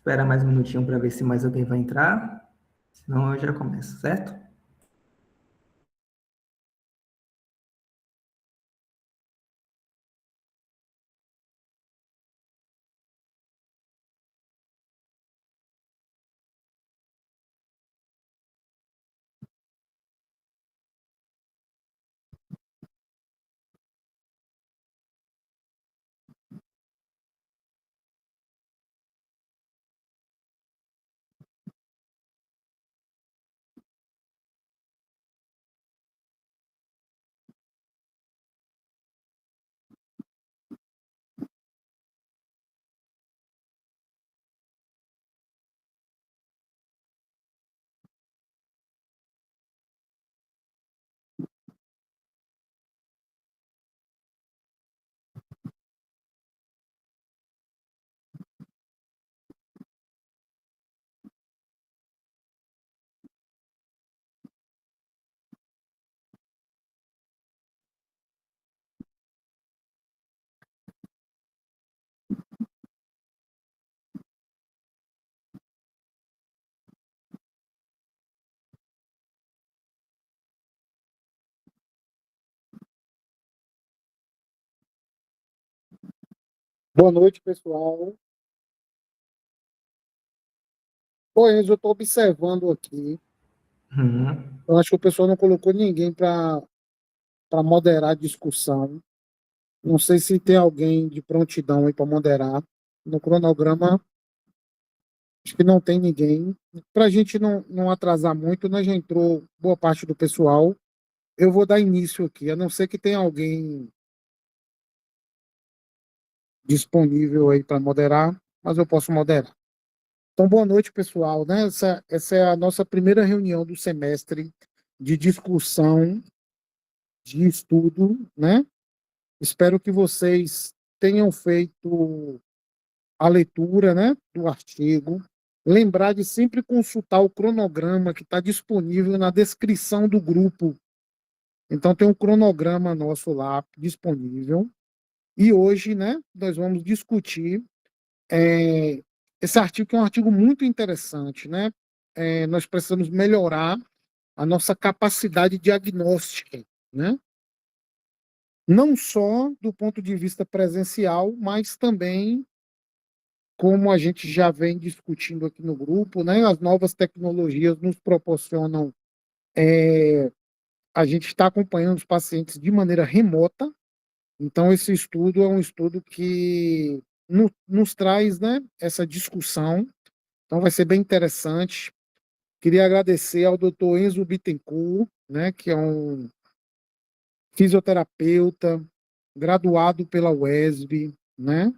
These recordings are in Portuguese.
Espera mais um minutinho para ver se mais alguém vai entrar. Senão eu já começo, certo? Boa noite, pessoal. Ô, Enzo, eu estou observando aqui. Eu acho que o pessoal não colocou ninguém para moderar a discussão. Não sei se tem alguém de prontidão aí para moderar. No cronograma, acho que não tem ninguém. Para a gente não atrasar muito, né? Já entrou boa parte do pessoal. Eu vou dar início aqui, a não ser que tenha alguém disponível aí para moderar, mas eu posso moderar. Então, boa noite, pessoal, né? Essa é a nossa primeira reunião do semestre de discussão, de estudo, né? Espero que vocês tenham feito a leitura, né, do artigo. Lembrar de sempre consultar o cronograma que está disponível na descrição do grupo. Então, tem um cronograma nosso lá disponível. E hoje, né, nós vamos discutir esse artigo, que é um artigo muito interessante, né? Nós precisamos melhorar a nossa capacidade diagnóstica, né? Não só do ponto de vista presencial, mas também, como a gente já vem discutindo aqui no grupo, né? As novas tecnologias nos proporcionam, a gente está acompanhando os pacientes de maneira remota. Então, esse estudo é um estudo que nos traz, né, essa discussão. Então, vai ser bem interessante. Queria agradecer ao Dr. Enzo Bittencourt, né, que é um fisioterapeuta graduado pela UESB, né?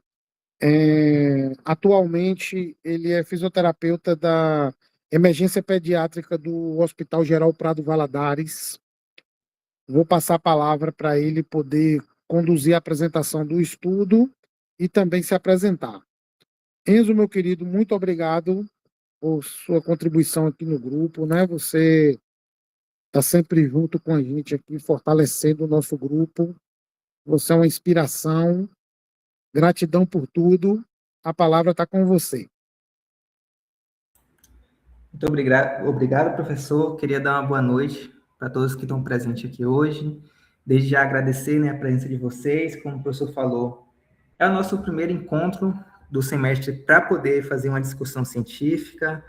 Atualmente, ele é fisioterapeuta da emergência pediátrica do Hospital Geral Prado Valadares. Vou passar a palavra para ele poder conduzir a apresentação do estudo e também se apresentar. Enzo, meu querido, muito obrigado por sua contribuição aqui no grupo, né? Você está sempre junto com a gente aqui, fortalecendo o nosso grupo. Você é uma inspiração. Gratidão por tudo. A palavra está com você. Muito obrigado, professor. Queria dar uma boa noite para todos que estão presentes aqui hoje. Desde já agradecer, né, a presença de vocês. Como o professor falou, é o nosso primeiro encontro do semestre para poder fazer uma discussão científica.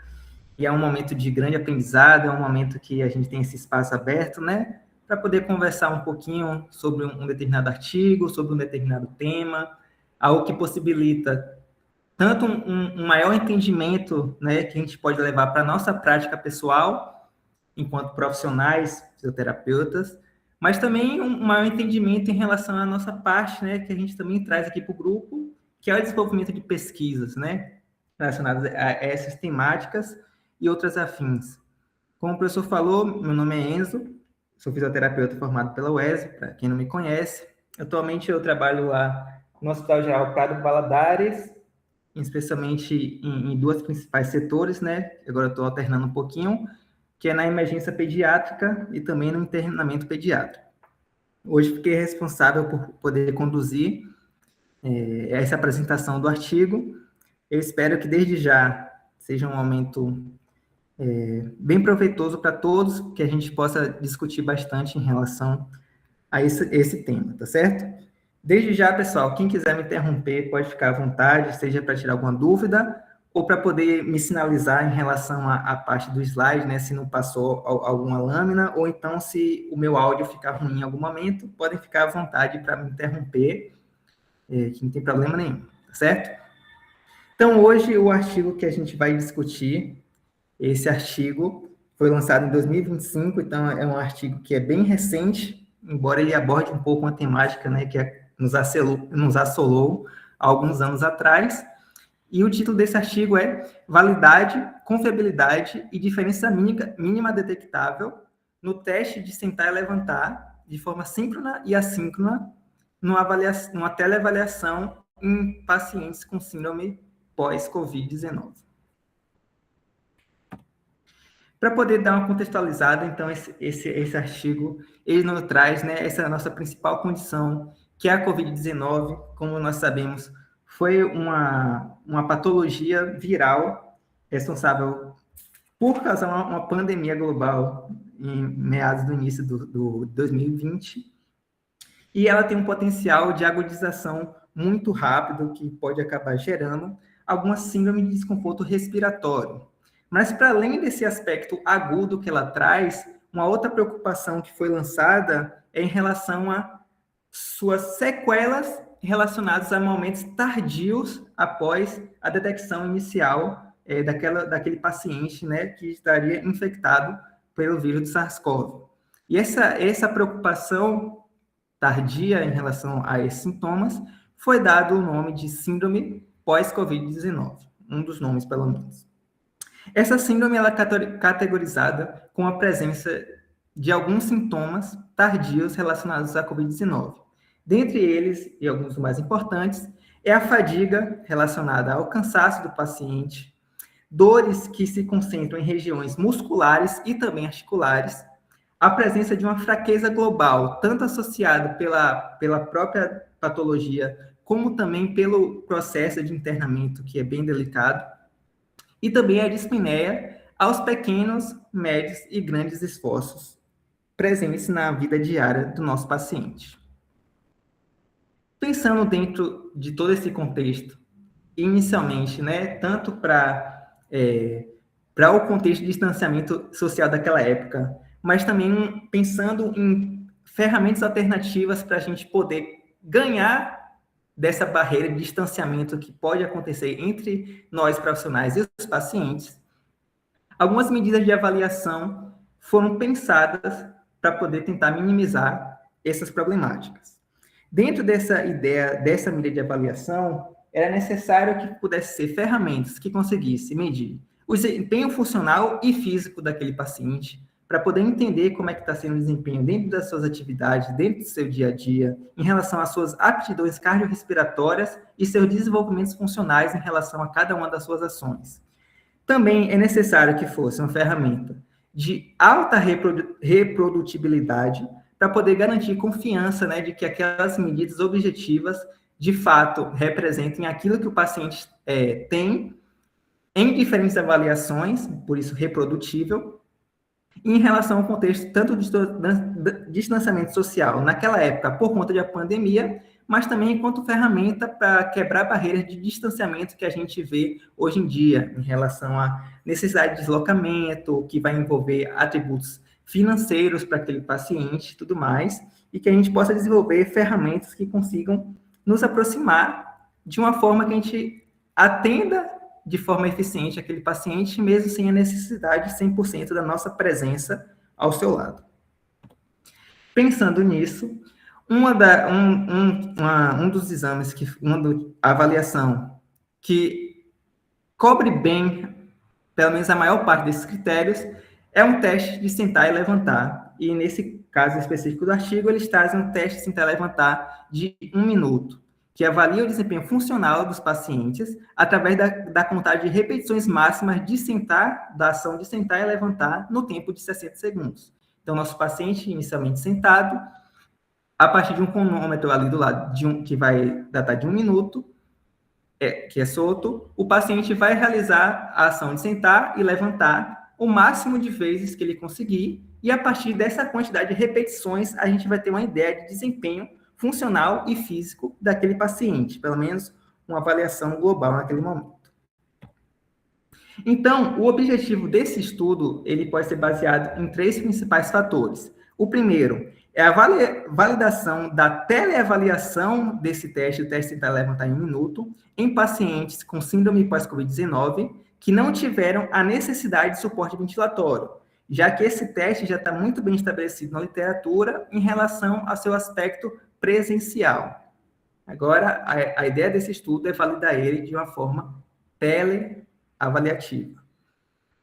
E é um momento de grande aprendizado, é um momento que a gente tem esse espaço aberto, né, para poder conversar um pouquinho sobre um determinado artigo, sobre um determinado tema, algo que possibilita tanto um maior entendimento, né, que a gente pode levar para a nossa prática pessoal, enquanto profissionais, fisioterapeutas, mas também um maior entendimento em relação à nossa parte, né, que a gente também traz aqui para o grupo, que é o desenvolvimento de pesquisas, né, relacionadas a essas temáticas e outras afins. Como o professor falou, meu nome é Enzo, sou fisioterapeuta formado pela UESB, para quem não me conhece. Atualmente eu trabalho lá no Hospital Geral Prado Valadares, especialmente em duas principais setores, né? Agora eu estou alternando um pouquinho, que é na emergência pediátrica e também no internamento pediátrico. Hoje fiquei responsável por poder conduzir essa apresentação do artigo, Eu espero que desde já seja um momento bem proveitoso para todos, que a gente possa discutir bastante em relação a esse tema, tá certo? Desde já, pessoal, quem quiser me interromper pode ficar à vontade, seja para tirar alguma dúvida ou para poder me sinalizar em relação à parte do slide, né, se não passou alguma lâmina, ou então se o meu áudio ficar ruim em algum momento, podem ficar à vontade para me interromper, que não tem problema nenhum, tá certo? Então, hoje, o artigo que a gente vai discutir, esse artigo foi lançado em 2025, então é um artigo que é bem recente, embora ele aborde um pouco uma temática, né, que nos assolou há alguns anos atrás. E o título desse artigo é Validade, Confiabilidade e Diferença Mínima Detectável no teste de sentar e levantar de forma síncrona e assíncrona numa teleavaliação em pacientes com síndrome pós-Covid-19. Para poder dar uma contextualizada, então, esse artigo, ele nos traz, né, essa é a nossa principal condição, que é a Covid-19, como nós sabemos, foi uma patologia viral responsável por causar uma pandemia global em meados do início do 2020, e ela tem um potencial de agudização muito rápido, que pode acabar gerando alguma síndrome de desconforto respiratório. Mas, para além desse aspecto agudo que ela traz, uma outra preocupação que foi lançada é em relação a suas sequelas relacionadas a momentos tardios após a detecção inicial daquele paciente, né, que estaria infectado pelo vírus do SARS-CoV. E essa preocupação tardia em relação a esses sintomas foi dado o nome de síndrome pós-Covid-19, um dos nomes, pelo menos. Essa síndrome ela é categorizada com a presença de alguns sintomas tardios relacionados à Covid-19. Dentre eles, e alguns dos mais importantes, é a fadiga relacionada ao cansaço do paciente, dores que se concentram em regiões musculares e também articulares, a presença de uma fraqueza global, tanto associada pela própria patologia, como também pelo processo de internamento, que é bem delicado, e também a dispneia aos pequenos, médios e grandes esforços presentes na vida diária do nosso paciente. Pensando dentro de todo esse contexto, inicialmente, né, tanto para o contexto de distanciamento social daquela época, mas também pensando em ferramentas alternativas para a gente poder ganhar dessa barreira de distanciamento que pode acontecer entre nós profissionais e os pacientes, algumas medidas de avaliação foram pensadas para poder tentar minimizar essas problemáticas. Dentro dessa ideia, dessa medida de avaliação, era necessário que pudesse ser ferramentas que conseguissem medir o desempenho funcional e físico daquele paciente, para poder entender como é que está sendo o desempenho dentro das suas atividades, dentro do seu dia a dia, em relação às suas aptidões cardiorrespiratórias e seus desenvolvimentos funcionais em relação a cada uma das suas ações. Também é necessário que fosse uma ferramenta de alta reprodutibilidade para poder garantir confiança, né, de que aquelas medidas objetivas, de fato, representem aquilo que o paciente tem em diferentes avaliações, por isso reprodutível, em relação ao contexto tanto de distanciamento social naquela época por conta da pandemia, mas também enquanto ferramenta para quebrar barreiras de distanciamento que a gente vê hoje em dia em relação à necessidade de deslocamento, que vai envolver atributos financeiros para aquele paciente e tudo mais, e que a gente possa desenvolver ferramentas que consigam nos aproximar de uma forma que a gente atenda de forma eficiente aquele paciente, mesmo sem a necessidade de 100% da nossa presença ao seu lado. Pensando nisso, um dos exames, uma avaliação que cobre bem, pelo menos a maior parte desses critérios, é um teste de sentar e levantar. E nesse caso específico do artigo, eles trazem um teste de sentar e levantar de 1 minuto, que avalia o desempenho funcional dos pacientes através da contagem de repetições máximas da ação de sentar e levantar no tempo de 60 segundos. Então, nosso paciente inicialmente sentado, a partir de um cronômetro ali do lado, que vai datar de 1 minuto, que é solto, o paciente vai realizar a ação de sentar e levantar o máximo de vezes que ele conseguir, e a partir dessa quantidade de repetições, a gente vai ter uma ideia de desempenho funcional e físico daquele paciente, pelo menos uma avaliação global naquele momento. Então, o objetivo desse estudo, ele pode ser baseado em 3 principais fatores. O primeiro é a validação da teleavaliação desse teste, o teste tentar levantar em 1 minuto, em pacientes com síndrome pós-Covid-19 que não tiveram a necessidade de suporte ventilatório, já que esse teste já está muito bem estabelecido na literatura em relação ao seu aspecto presencial. Agora, a ideia desse estudo é validar ele de uma forma teleavaliativa.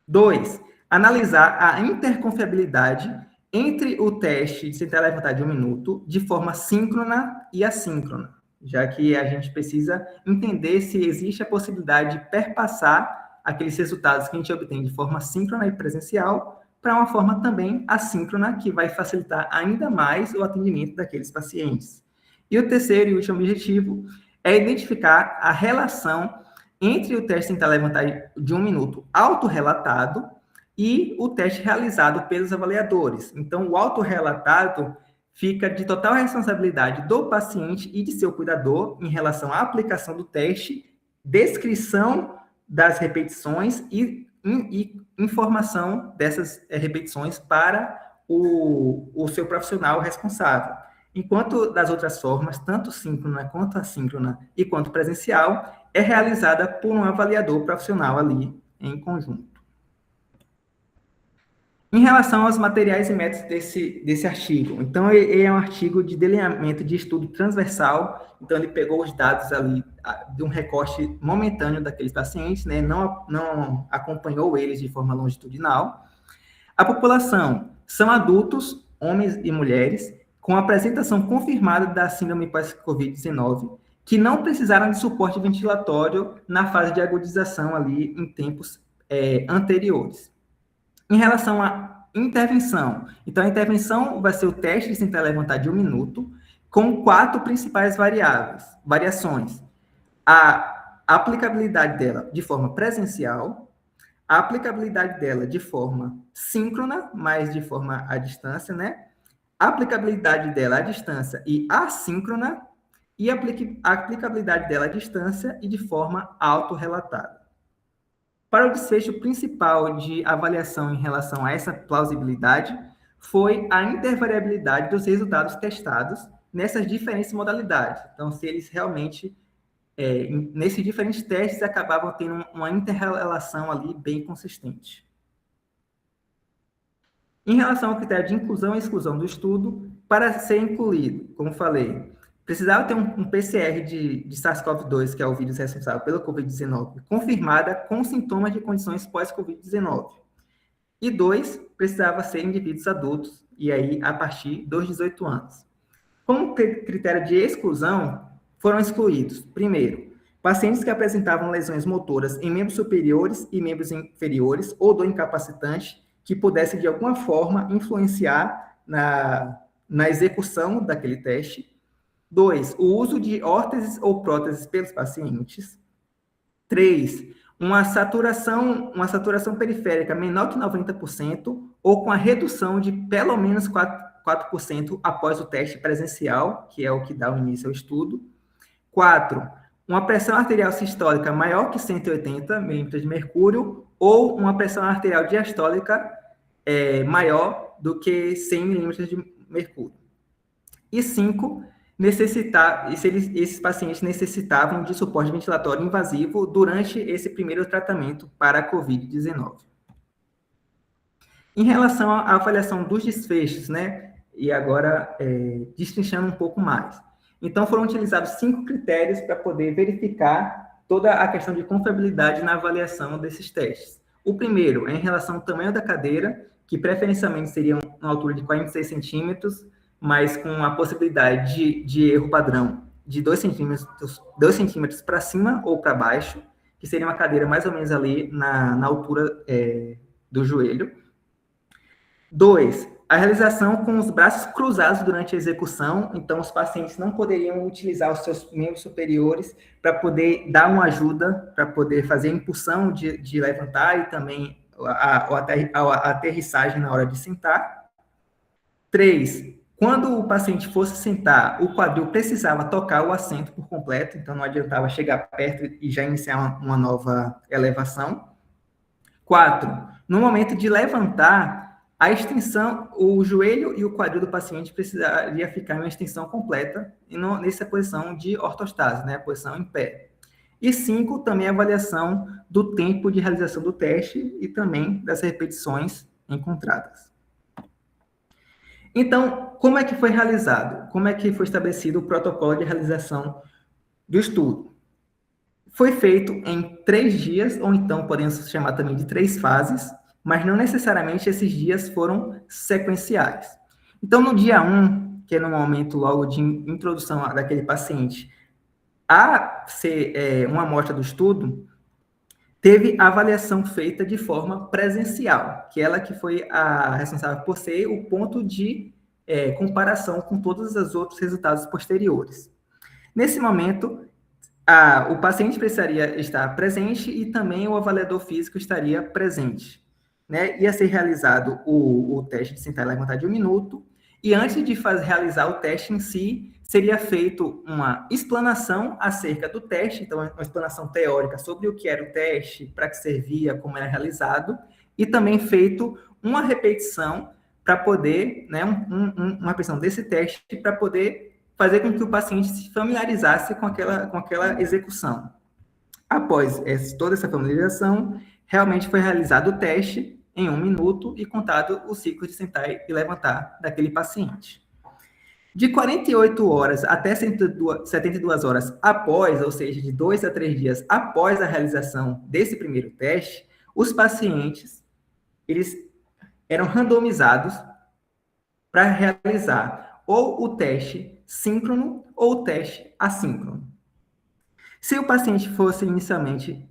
2, analisar a interconfiabilidade entre o teste de sentar e levantar de 1 minuto de forma síncrona e assíncrona, já que a gente precisa entender se existe a possibilidade de perpassar aqueles resultados que a gente obtém de forma síncrona e presencial para uma forma também assíncrona, que vai facilitar ainda mais o atendimento daqueles pacientes. E o terceiro e último objetivo é identificar a relação entre o teste tentar levantar de 1 minuto autorrelatado e o teste realizado pelos avaliadores. Então, o autorrelatado fica de total responsabilidade do paciente e de seu cuidador em relação à aplicação do teste, descrição das repetições e informação dessas repetições para o seu profissional responsável. Enquanto das outras formas, tanto síncrona quanto assíncrona e quanto presencial, é realizada por um avaliador profissional ali em conjunto. Em relação aos materiais e métodos desse artigo, então ele é um artigo de delineamento de estudo transversal, então ele pegou os dados ali de um recorte momentâneo daqueles pacientes, né, não acompanhou eles de forma longitudinal. A população são adultos, homens e mulheres, com apresentação confirmada da síndrome pós-Covid-19, que não precisaram de suporte ventilatório na fase de agudização ali em tempos anteriores. Em relação à intervenção, então a intervenção vai ser o teste de sentar e levantar de 1 minuto, com 4 principais variações. A aplicabilidade dela de forma presencial, a aplicabilidade dela de forma síncrona, mas de forma à distância, né? A aplicabilidade dela à distância e assíncrona, e a aplicabilidade dela à distância e de forma autorrelatada. Para o desfecho principal de avaliação em relação a essa plausibilidade, foi a intervariabilidade dos resultados testados nessas diferentes modalidades. Então, se eles realmente, nesses diferentes testes, acabavam tendo uma interrelação ali bem consistente. Em relação ao critério de inclusão e exclusão do estudo, para ser incluído, como falei, precisava ter um PCR de SARS-CoV-2, que é o vírus responsável pela Covid-19, confirmada com sintomas de condições pós-Covid-19. E 2, precisava ser indivíduos adultos, e aí a partir dos 18 anos. Como critério de exclusão, foram excluídos, primeiro, pacientes que apresentavam lesões motoras em membros superiores e membros inferiores ou dor incapacitante, que pudesse, de alguma forma, influenciar na execução daquele teste. 2, o uso de órteses ou próteses pelos pacientes. 3, uma saturação periférica menor que 90% ou com a redução de pelo menos 4% após o teste presencial, que é o que dá o início ao estudo. 4, uma pressão arterial sistólica maior que 180 milímetros de mercúrio ou uma pressão arterial diastólica maior do que 100 milímetros de mercúrio. E 5, esses pacientes necessitavam de suporte ventilatório invasivo durante esse primeiro tratamento para a Covid-19. Em relação à avaliação dos desfechos, né, e agora destrinchando um pouco mais. Então, foram utilizados 5 critérios para poder verificar toda a questão de confiabilidade na avaliação desses testes. O primeiro é em relação ao tamanho da cadeira, que preferencialmente seria uma altura de 46 centímetros, mas com a possibilidade de erro padrão de 2 centímetros para cima ou para baixo, que seria uma cadeira mais ou menos ali na altura do joelho. 2, A realização com os braços cruzados durante a execução, então os pacientes não poderiam utilizar os seus membros superiores para poder dar uma ajuda, para poder fazer a impulsão de levantar e também a aterrissagem na hora de sentar. 3, quando o paciente fosse sentar, o quadril precisava tocar o assento por completo, então não adiantava chegar perto e já iniciar uma nova elevação. 4, no momento de levantar, a extensão, o joelho e o quadril do paciente precisaria ficar em uma extensão completa, e nessa posição de ortostase, né, posição em pé. E 5, também a avaliação do tempo de realização do teste e também das repetições encontradas. Então, como é que foi realizado? Como é que foi estabelecido o protocolo de realização do estudo? Foi feito em 3 dias, ou então podemos chamar também de 3 fases, mas não necessariamente esses dias foram sequenciais. Então, no dia 1, que é no momento logo de introdução daquele paciente a ser uma amostra do estudo, teve a avaliação feita de forma presencial, que ela que foi a responsável por ser o ponto de comparação com todos os outros resultados posteriores. Nesse momento, o paciente precisaria estar presente e também o avaliador físico estaria presente. Né? Ia ser realizado o teste de sentar e levantar de 1 minuto, e antes de realizar o teste em si, seria feito uma explanação acerca do teste, então uma explanação teórica sobre o que era o teste, para que servia, como era realizado, e também feito uma repetição para poder, né, uma repetição desse teste para poder fazer com que o paciente se familiarizasse com aquela execução. Após toda essa familiarização, realmente foi realizado o teste em 1 minuto e contado o ciclo de sentar e levantar daquele paciente. De 48 horas até 72 horas após, ou seja, de 2 a 3 dias após a realização desse primeiro teste, os pacientes eles eram randomizados para realizar ou o teste síncrono ou o teste assíncrono. Se o paciente fosse inicialmente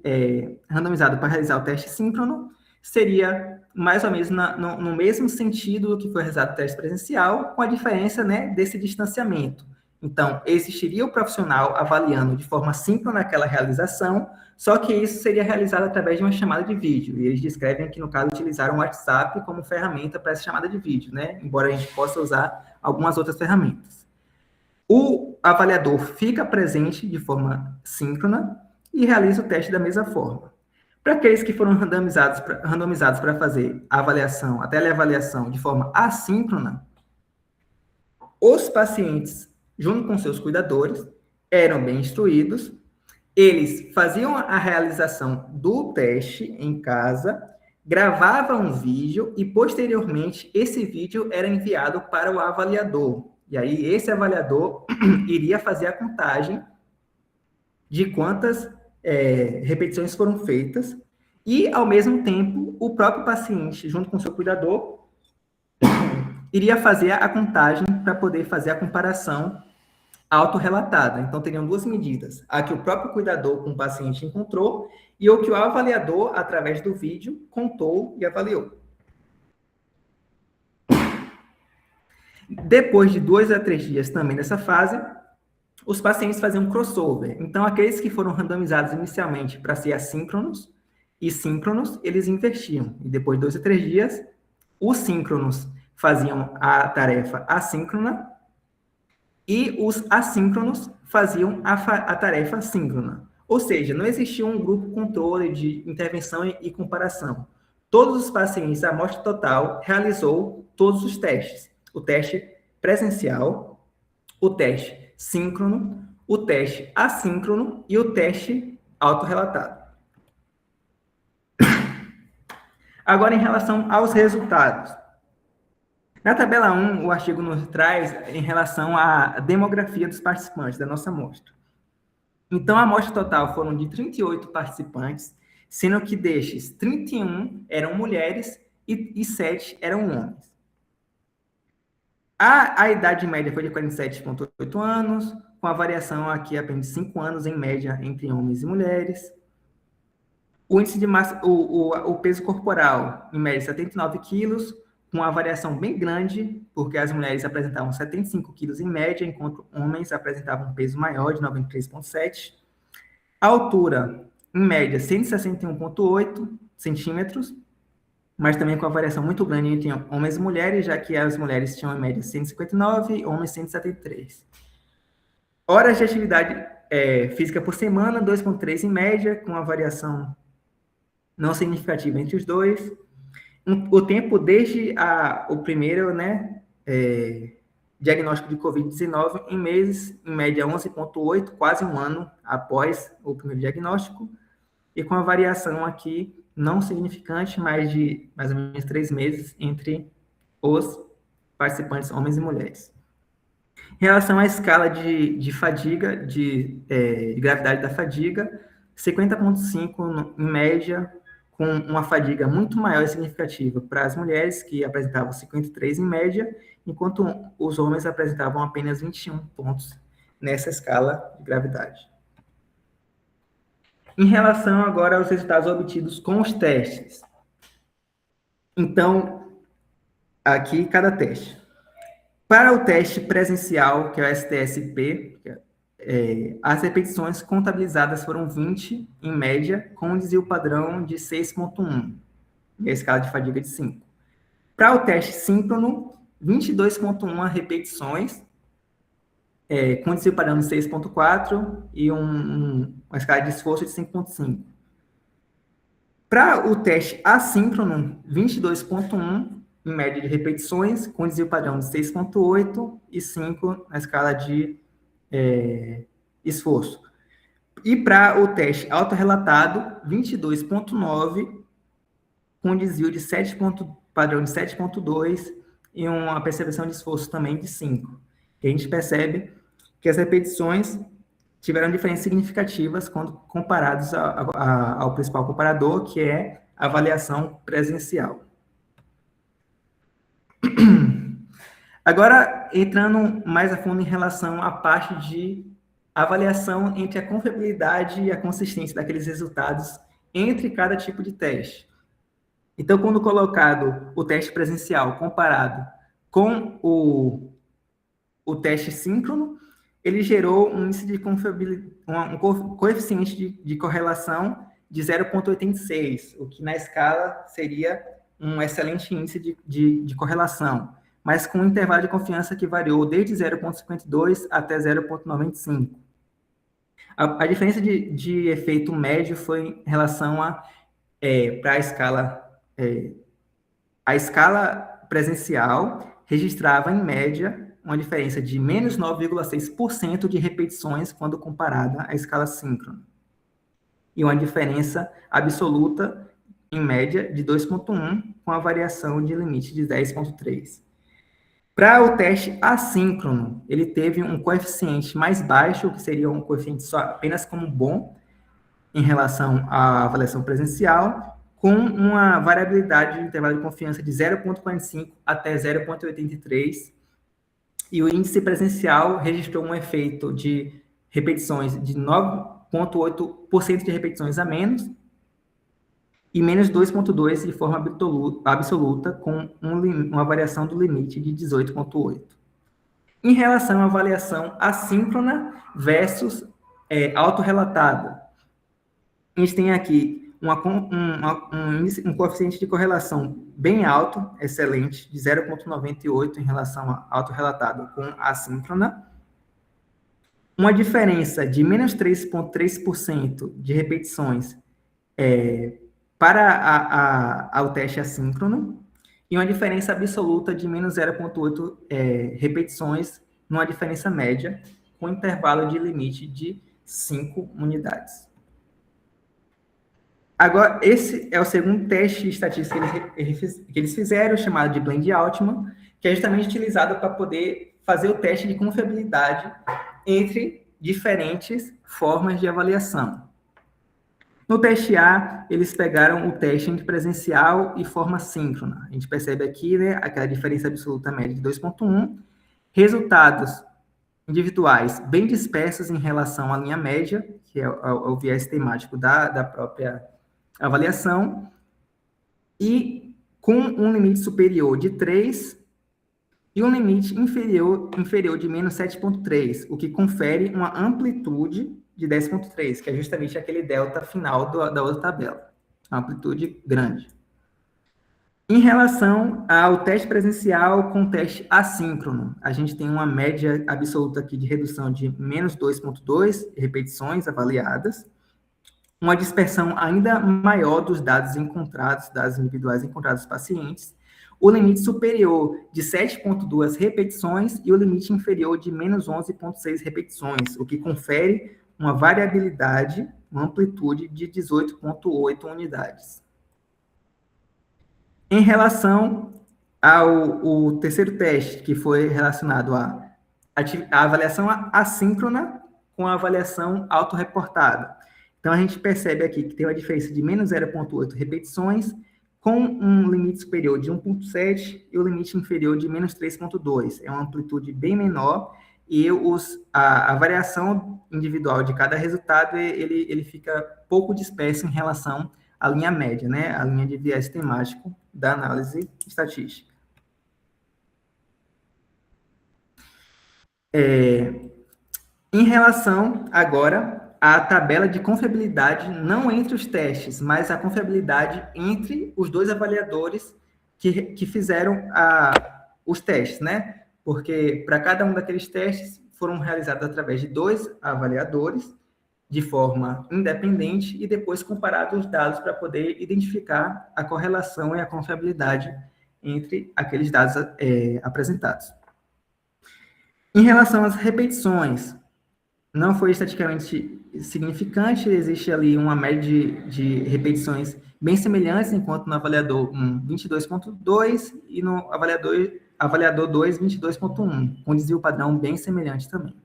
randomizado para realizar o teste síncrono, seria mais ou menos no mesmo sentido do que foi realizado o teste presencial, com a diferença, né, desse distanciamento. Então, existiria o profissional avaliando de forma síncrona aquela realização, só que isso seria realizado através de uma chamada de vídeo. E eles descrevem que, no caso, utilizaram o WhatsApp como ferramenta para essa chamada de vídeo, né? Embora a gente possa usar algumas outras ferramentas. O avaliador fica presente de forma síncrona e realiza o teste da mesma forma. Para aqueles que foram randomizados para fazer a avaliação, a teleavaliação de forma assíncrona, os pacientes, junto com seus cuidadores, eram bem instruídos, eles faziam a realização do teste em casa, gravavam um vídeo e, posteriormente, esse vídeo era enviado para o avaliador. E aí, esse avaliador iria fazer a contagem de quantas repetições foram feitas e, ao mesmo tempo, o próprio paciente, junto com seu cuidador, iria fazer a contagem para poder fazer a comparação autorrelatada. Então, teriam 2 medidas, a que o próprio cuidador com o paciente encontrou e o que o avaliador, através do vídeo, contou e avaliou. Depois de 2 a 3 dias também nessa fase, os pacientes faziam um crossover. Então, aqueles que foram randomizados inicialmente para ser assíncronos e síncronos, eles invertiam. E depois de 2 a 3 dias, os síncronos faziam a tarefa assíncrona e os assíncronos faziam a tarefa síncrona. Ou seja, não existia um grupo controle de intervenção e comparação. Todos os pacientes, a amostra total, realizou todos os testes. O teste presencial, o teste síncrono, o teste assíncrono e o teste autorrelatado. Agora, em relação aos resultados. Na tabela 1, o artigo nos traz em relação à demografia dos participantes da nossa amostra. Então, a amostra total foram de 38 participantes, sendo que destes, 31 eram mulheres e 7 eram homens. A idade média foi de 47,8 anos, com a variação aqui apenas de 5 anos, em média, entre homens e mulheres. O índice de massa, o peso corporal, em média, 79 quilos, com uma variação bem grande, porque as mulheres apresentavam 75 quilos em média, enquanto homens apresentavam um peso maior, de 93,7. A altura, em média, 161,8 centímetros, mas também com a variação muito grande entre homens e mulheres, já que as mulheres tinham em média 159 e homens 173. Horas de atividade física por semana, 2,3 em média, com a variação não significativa entre os dois. O tempo desde o primeiro, diagnóstico de Covid-19 em meses, em média 11,8, quase um ano após o primeiro diagnóstico, e com a variação aqui não significante, mas de mais ou menos 3 meses entre os participantes, homens e mulheres. Em relação à escala de fadiga, de gravidade da fadiga, 50,5 em média, com uma fadiga muito maior e significativa para as mulheres, que apresentavam 53 em média, enquanto os homens apresentavam apenas 21 pontos nessa escala de gravidade. Em relação agora aos resultados obtidos com os testes. Então, aqui cada teste. Para o teste presencial, que é o STSP, as repetições contabilizadas foram 20, em média, com um desvio padrão de 6,1, e a escala de fadiga de 5. Para o teste síncrono, 22,1 repetições, com desvio padrão de 6,4 e uma escala de esforço de 5,5. Para o teste assíncrono, 22,1 em média de repetições, com desvio padrão de 6,8 e 5 na escala de esforço. E para o teste autorrelatado, 22,9 com desvio de padrão de 7,2 e uma percepção de esforço também de 5. E a gente percebe que as repetições tiveram diferenças significativas quando comparados ao principal comparador, que é a avaliação presencial. Agora, entrando mais a fundo em relação à parte de avaliação entre a confiabilidade e a consistência daqueles resultados entre cada tipo de teste. Então, quando colocado o teste presencial comparado com o teste síncrono, ele gerou um índice de confiabilidade, um coeficiente de correlação de 0,86, o que na escala seria um excelente índice de correlação, mas com um intervalo de confiança que variou desde 0,52 até 0,95. A diferença de efeito médio foi em relação para a escala. A escala presencial registrava, em média, uma diferença de menos 9,6% de repetições quando comparada à escala síncrona. E uma diferença absoluta, em média, de 2,1, com a variação de limite de 10,3. Para o teste assíncrono, ele teve um coeficiente mais baixo, que seria um coeficiente só apenas como bom, em relação à avaliação presencial, com uma variabilidade de intervalo de confiança de 0,45 até 0,83, e o índice presencial registrou um efeito de repetições de 9,8% de repetições a menos, e menos 2,2% de forma absoluta, com uma variação do limite de 18,8%. Em relação à avaliação assíncrona versus autorrelatada, a gente tem aqui um coeficiente de correlação bem alto, excelente, de 0,98 em relação à autorrelatada com a assíncrona, uma diferença de menos 3,3% de repetições para o teste assíncrono, e uma diferença absoluta de menos 0,8 repetições, numa diferença média, com intervalo de limite de 5 unidades. Agora, esse é o segundo teste estatístico que eles fizeram, chamado de Blend Altman, que é justamente utilizado para poder fazer o teste de confiabilidade entre diferentes formas de avaliação. No teste A, eles pegaram o teste entre presencial e forma síncrona. A gente percebe aqui, aquela diferença absoluta média de 2,1. Resultados individuais bem dispersos em relação à linha média, que é o viés temático da própria avaliação, e com um limite superior de 3 e um limite inferior de menos 7,3, o que confere uma amplitude de 10,3, que é justamente aquele delta final da outra tabela, uma amplitude grande. Em relação ao teste presencial com teste assíncrono, a gente tem uma média absoluta aqui de redução de menos 2,2 repetições avaliadas, uma dispersão ainda maior dos dados encontrados, dados individuais encontrados dos pacientes, o limite superior de 7,2 repetições e o limite inferior de menos 11,6 repetições, o que confere uma variabilidade, uma amplitude de 18,8 unidades. Em relação ao terceiro teste, que foi relacionado à avaliação assíncrona com a avaliação autorreportada. Então, a gente percebe aqui que tem uma diferença de menos 0,8 repetições, com um limite superior de 1,7 e o limite inferior de menos 3,2. É uma amplitude bem menor e a variação individual de cada resultado, ele fica pouco disperso em relação à linha média, né? A linha de viés temático da análise estatística. Em relação, agora, à tabela de confiabilidade, não entre os testes, mas a confiabilidade entre os dois avaliadores que fizeram os testes, né? Porque para cada um daqueles testes foram realizados através de 2 avaliadores, de forma independente, e depois comparados os dados para poder identificar a correlação e a confiabilidade entre aqueles dados apresentados. Em relação às repetições, não foi estatisticamente significante, existe ali uma média de repetições bem semelhantes, enquanto no avaliador 1, 22,2 e no avaliador 2, 22,1, com desvio padrão bem semelhante também.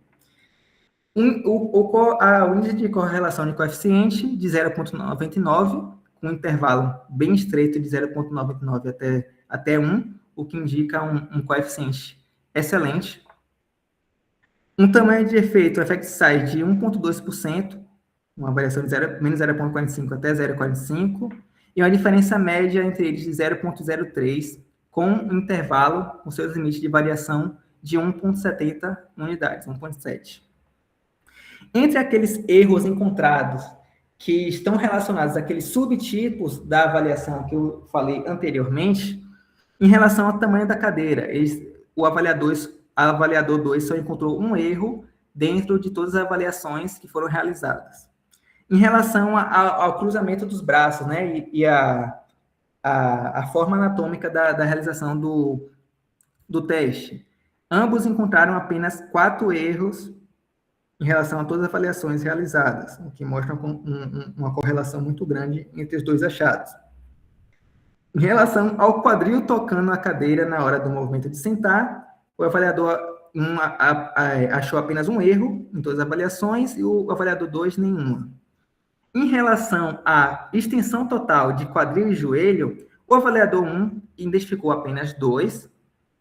O índice de correlação de coeficiente de 0,99, com um intervalo bem estreito de 0,99 até 1, o que indica um coeficiente excelente. Um tamanho de efeito effect size de 1,2%, uma variação de menos 0,45 até 0,45, e uma diferença média entre eles de 0,03, com um intervalo, com seus limites de variação de 1,70 unidades, 1,7. Entre aqueles erros encontrados que estão relacionados àqueles subtipos da avaliação que eu falei anteriormente, em relação ao tamanho da cadeira, o avaliador 2 só encontrou um erro dentro de todas as avaliações que foram realizadas. Em relação ao cruzamento dos braços, né, e a forma anatômica da realização do teste, ambos encontraram apenas 4 erros em relação a todas as avaliações realizadas, o que mostra uma correlação muito grande entre os dois achados. Em relação ao quadril tocando a cadeira na hora do movimento de sentar, o avaliador 1 achou apenas um erro em todas as avaliações e o avaliador 2 nenhuma. Em relação à extensão total de quadril e joelho, o avaliador 1 identificou apenas 2,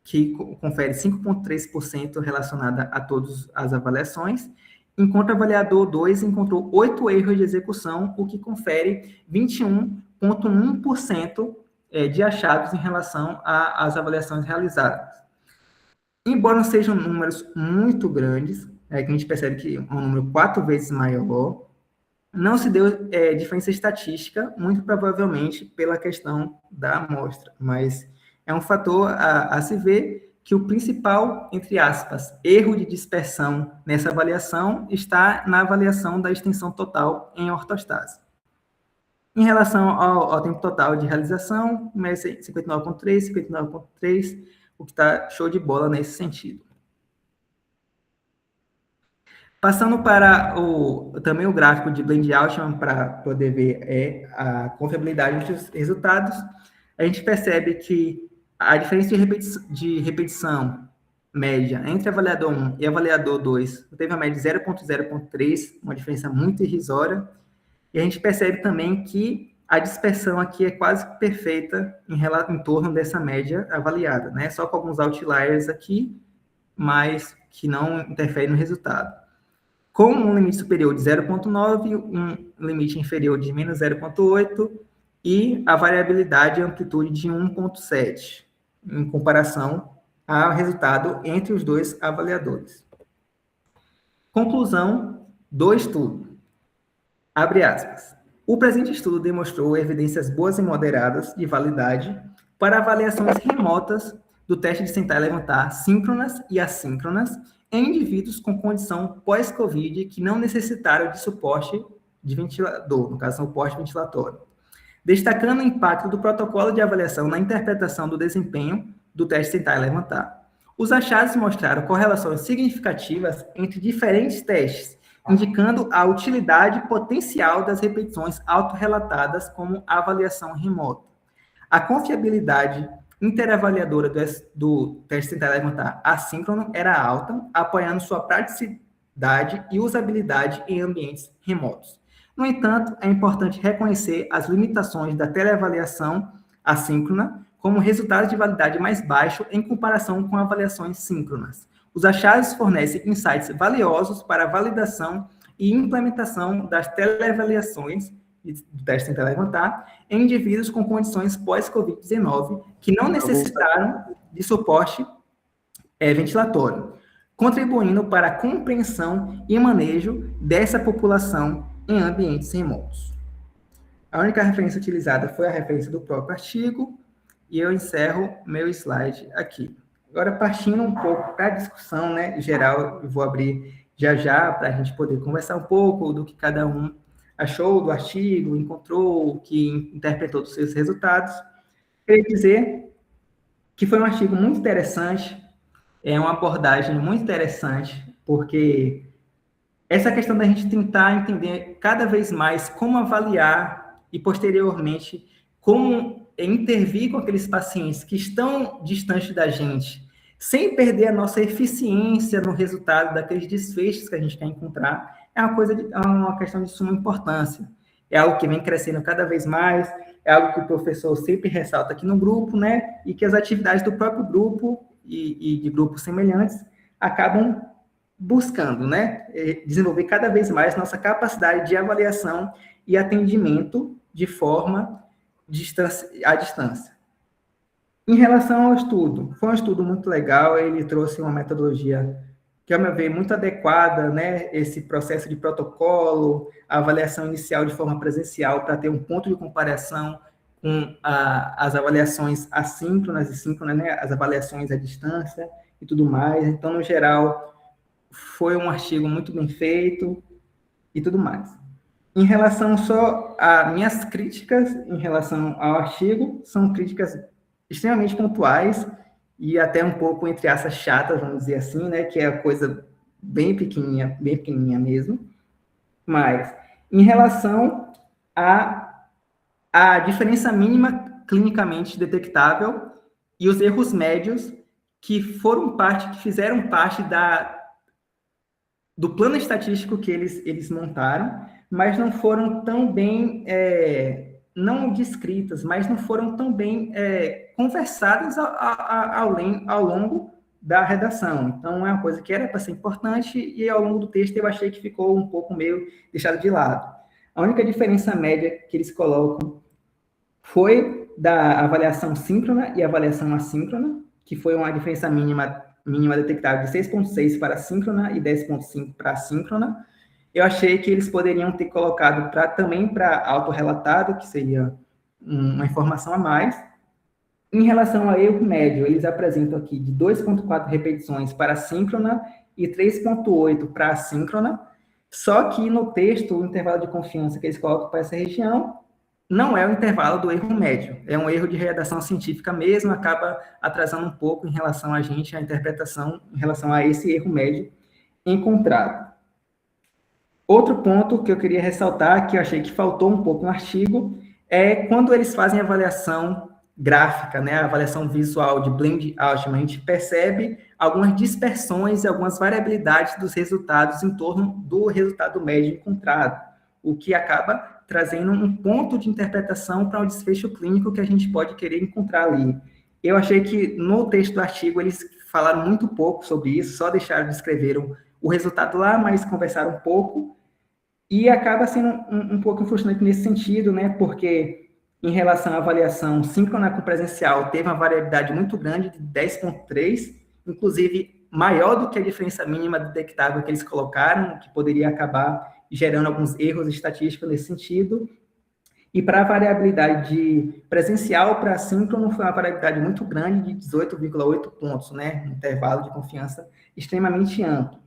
que confere 5,3% relacionada a todas as avaliações, enquanto o avaliador 2 encontrou 8 erros de execução, o que confere 21,1% de achados em relação às avaliações realizadas. Embora não sejam números muito grandes, que a gente percebe que é um número 4 vezes maior, não se deu diferença estatística, muito provavelmente pela questão da amostra, mas é um fator a se ver que o principal, entre aspas, erro de dispersão nessa avaliação está na avaliação da extensão total em ortostase. Em relação ao tempo total de realização, 59,3, 59,3, o que está show de bola nesse sentido. Passando para também o gráfico de Blend Altman, para poder ver a confiabilidade dos resultados, a gente percebe que a diferença de repetição média entre avaliador 1 e avaliador 2 teve uma média de 0,0,3, uma diferença muito irrisória, e a gente percebe também que a dispersão aqui é quase perfeita em torno dessa média avaliada, né? Só com alguns outliers aqui, mas que não interferem no resultado. Com um limite superior de 0,9, um limite inferior de menos 0,8 e a variabilidade e amplitude de 1,7, em comparação ao resultado entre os dois avaliadores. Conclusão do estudo. Abre aspas. O presente estudo demonstrou evidências boas e moderadas de validade para avaliações remotas do teste de sentar e levantar síncronas e assíncronas em indivíduos com condição pós-Covid que não necessitaram de suporte de ventilador, no caso, suporte ventilatório, destacando o impacto do protocolo de avaliação na interpretação do desempenho do teste de sentar e levantar. Os achados mostraram correlações significativas entre diferentes testes, indicando a utilidade potencial das repetições autorrelatadas como avaliação remota. A confiabilidade interavaliadora do teste tentar levantar assíncrono era alta, apoiando sua praticidade e usabilidade em ambientes remotos. No entanto, é importante reconhecer as limitações da teleavaliação assíncrona como resultado de validade mais baixo em comparação com avaliações síncronas. Os achados fornecem insights valiosos para a validação e implementação das teleavaliações do teste tentar levantar em indivíduos com condições pós-Covid-19 que não necessitaram de suporte ventilatório, contribuindo para a compreensão e manejo dessa população em ambientes remotos. A única referência utilizada foi a referência do próprio artigo, e eu encerro meu slide aqui. Agora, partindo um pouco para a discussão, né, geral, eu vou abrir já para a gente poder conversar um pouco do que cada um achou do artigo, encontrou, que interpretou dos seus resultados. Queria dizer que foi um artigo muito interessante, é uma abordagem muito interessante, porque essa questão da gente tentar entender cada vez mais como avaliar e, posteriormente, como intervir com aqueles pacientes que estão distantes da gente, sem perder a nossa eficiência no resultado daqueles desfechos que a gente quer encontrar, é uma questão de suma importância. É algo que vem crescendo cada vez mais, é algo que o professor sempre ressalta aqui no grupo, né? E que as atividades do próprio grupo e de grupos semelhantes acabam buscando, né? Desenvolver cada vez mais nossa capacidade de avaliação e atendimento de forma à distância. Em relação ao estudo, foi um estudo muito legal, ele trouxe uma metodologia que, ao meu ver, muito adequada, né? Esse processo de protocolo, a avaliação inicial de forma presencial, para ter um ponto de comparação com as avaliações assíncronas e síncronas, né? As avaliações à distância e tudo mais. Então, no geral, foi um artigo muito bem feito e tudo mais. Em relação só a minhas críticas em relação ao artigo, são críticas extremamente pontuais e até um pouco, entre aspas, chatas, vamos dizer assim, né, que é a coisa bem pequenininha mesmo. Mas, em relação à diferença mínima clinicamente detectável e os erros médios que fizeram parte do plano estatístico que eles montaram, mas não foram tão bem, não descritas, mas não foram tão bem conversadas ao longo da redação. Então, é uma coisa que era para ser importante e, ao longo do texto, eu achei que ficou um pouco meio deixado de lado. A única diferença média que eles colocam foi da avaliação síncrona e avaliação assíncrona, que foi uma diferença mínima detectável de 6,6 para a síncrona e 10,5 para a assíncrona. Eu achei que eles poderiam ter colocado também para autorrelatado, que seria uma informação a mais. Em relação ao erro médio, eles apresentam aqui de 2,4 repetições para a síncrona e 3,8 para a assíncrona, só que no texto, o intervalo de confiança que eles colocam para essa região não é o intervalo do erro médio, é um erro de redação científica mesmo, acaba atrasando um pouco em relação a interpretação em relação a esse erro médio encontrado. Outro ponto que eu queria ressaltar, que eu achei que faltou um pouco no artigo, é quando eles fazem a avaliação gráfica, né, a avaliação visual de blend Altman, a gente percebe algumas dispersões e algumas variabilidades dos resultados em torno do resultado médio encontrado, o que acaba trazendo um ponto de interpretação para o desfecho clínico que a gente pode querer encontrar ali. Eu achei que no texto do artigo eles falaram muito pouco sobre isso, só deixaram, descreveram o resultado lá, mas conversaram um pouco, e acaba sendo um pouco frustrante nesse sentido, né, porque Em relação à avaliação síncrona com presencial, teve uma variabilidade muito grande de 10,3, inclusive maior do que a diferença mínima detectável que eles colocaram, que poderia acabar gerando alguns erros estatísticos nesse sentido. E para a variabilidade de presencial para síncrono, foi uma variabilidade muito grande, de 18,8 pontos, né? Um intervalo de confiança extremamente amplo.